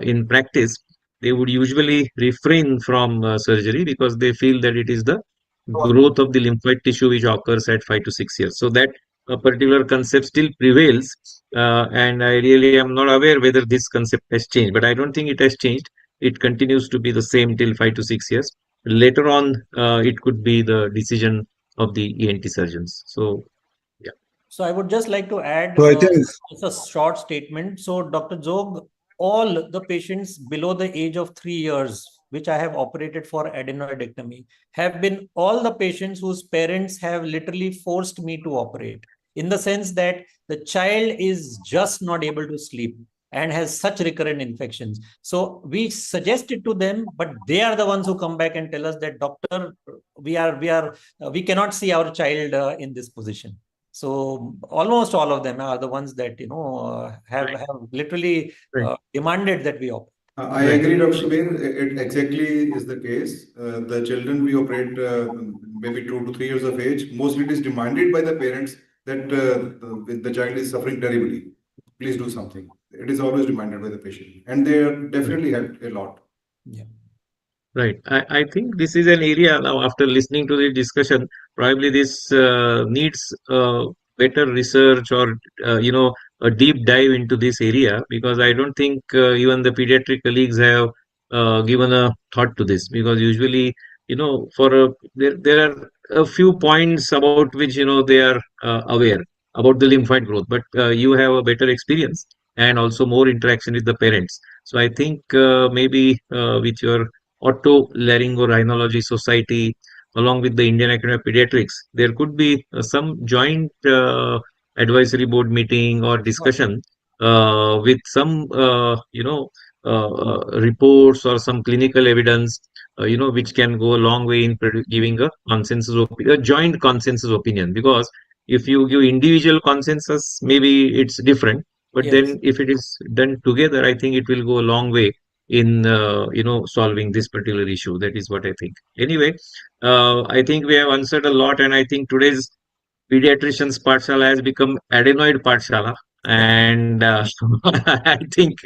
in practice, they would usually refrain from surgery because they feel that it is the growth of the lymphoid tissue which occurs at 5 to 6 years. So that a particular concept still prevails, and I really am not aware whether this concept has changed, but I don't think it has changed. It continues to be the same till 5 to 6 years. Later on, it could be the decision of the ENT surgeons. So, yeah. So I would just like to add So I think it's a short statement. So Dr. Zog, all the patients below the age of 3 years, which I have operated for adenoidectomy, have been all the patients whose parents have literally forced me to operate, in the sense that the child is just not able to sleep and has such recurrent infections. So we suggest it to them, but they are the ones who come back and tell us that, doctor, we cannot see our child in this position. So almost all of them are the ones that have literally demanded that we operate. I agree, Dr. Samir. It exactly is the case. The children we operate maybe 2 to 3 years of age, mostly it is demanded by the parents that the child is suffering terribly. Please do something. It is always demanded by the patient, and they are definitely helped a lot. Yeah. Right. I think this is an area now, after listening to the discussion, probably this needs better research or, a deep dive into this area, because I don't think even the pediatric colleagues have given a thought to this, because usually, there are a few points about which, they are aware about the lymphoid growth, but you have a better experience and also more interaction with the parents. So I think maybe with your Otolaryngorhinology Society, along with the Indian Academy of Pediatrics, there could be some joint advisory board meeting or discussion with some, reports or some clinical evidence, which can go a long way in giving a a joint consensus opinion. Because if you give individual consensus, maybe it's different. But Yes. then if it is done together, I think it will go a long way in solving this particular issue. That is what I think. Anyway, I think we have answered a lot, and I think today's pediatricians Pathshala has become adenoid Pathshala. And I think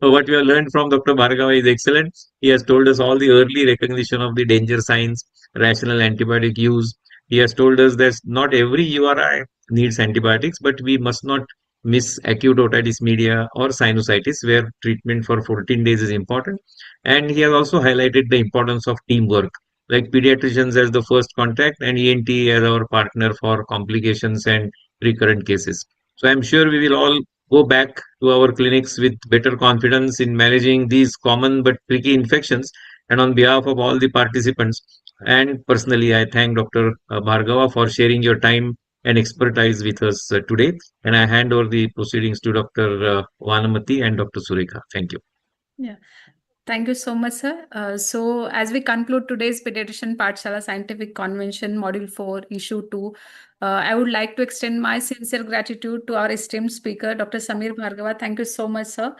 what we have learned from Dr. Bhargava is excellent. He has told us all the early recognition of the danger signs, rational antibiotic use. He has told us that not every URI needs antibiotics, but we must not miss acute otitis media or sinusitis, where treatment for 14 days is important. And he has also highlighted the importance of teamwork, like pediatricians as the first contact and ENT as our partner for complications and recurrent cases. So I'm sure we will all go back to our clinics with better confidence in managing these common but tricky infections. And on behalf of all the participants, and personally, I thank Dr. Bhargava for sharing your time and expertise with us today. And I hand over the proceedings to Dr. Vanamati and Dr. Surekha. Thank you. Yeah. Thank you so much, sir. So, as we conclude today's Pediatrician Pathshala Scientific Convention, Module 4, Issue 2, I would like to extend my sincere gratitude to our esteemed speaker, Dr. Samir Bhargava. Thank you so much, sir,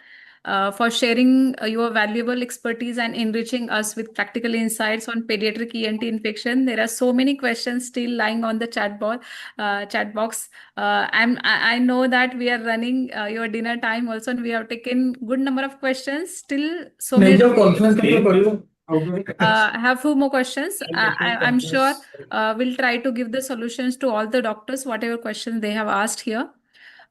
for sharing your valuable expertise and enriching us with practical insights on pediatric ENT infection. There are so many questions still lying on the chat box. I know that we are running your dinner time also, and we have taken good number of questions. Still, so many. I have few more questions. I'm sure we'll try to give the solutions to all the doctors, whatever questions they have asked here.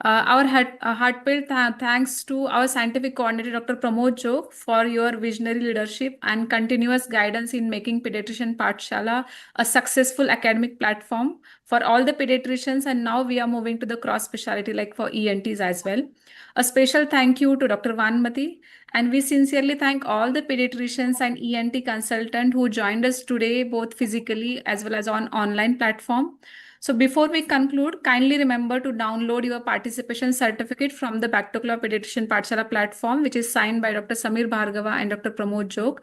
Our heartfelt thanks to our scientific coordinator, Dr. Pramod Jog, for your visionary leadership and continuous guidance in making Pediatrician Pathshala a successful academic platform for all the pediatricians. And now we are moving to the cross specialty, like for ENTs as well. A special thank you to Dr. Vanmati. And we sincerely thank all the pediatricians and ENT consultant who joined us today, both physically as well as on online platform. So before we conclude, kindly remember to download your participation certificate from the Back to Club Pediatrician Pathshala platform, which is signed by Dr. Samir Bhargava and Dr. Pramod Jog.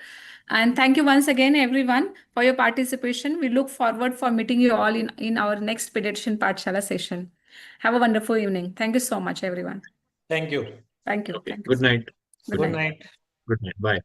And thank you once again, everyone, for your participation. We look forward for meeting you all in our next Pediatrician Pathshala session. Have a wonderful evening. Thank you so much, everyone. Thank you. Thank you. Okay. Thank you. Good night. Good night. Good night. Bye.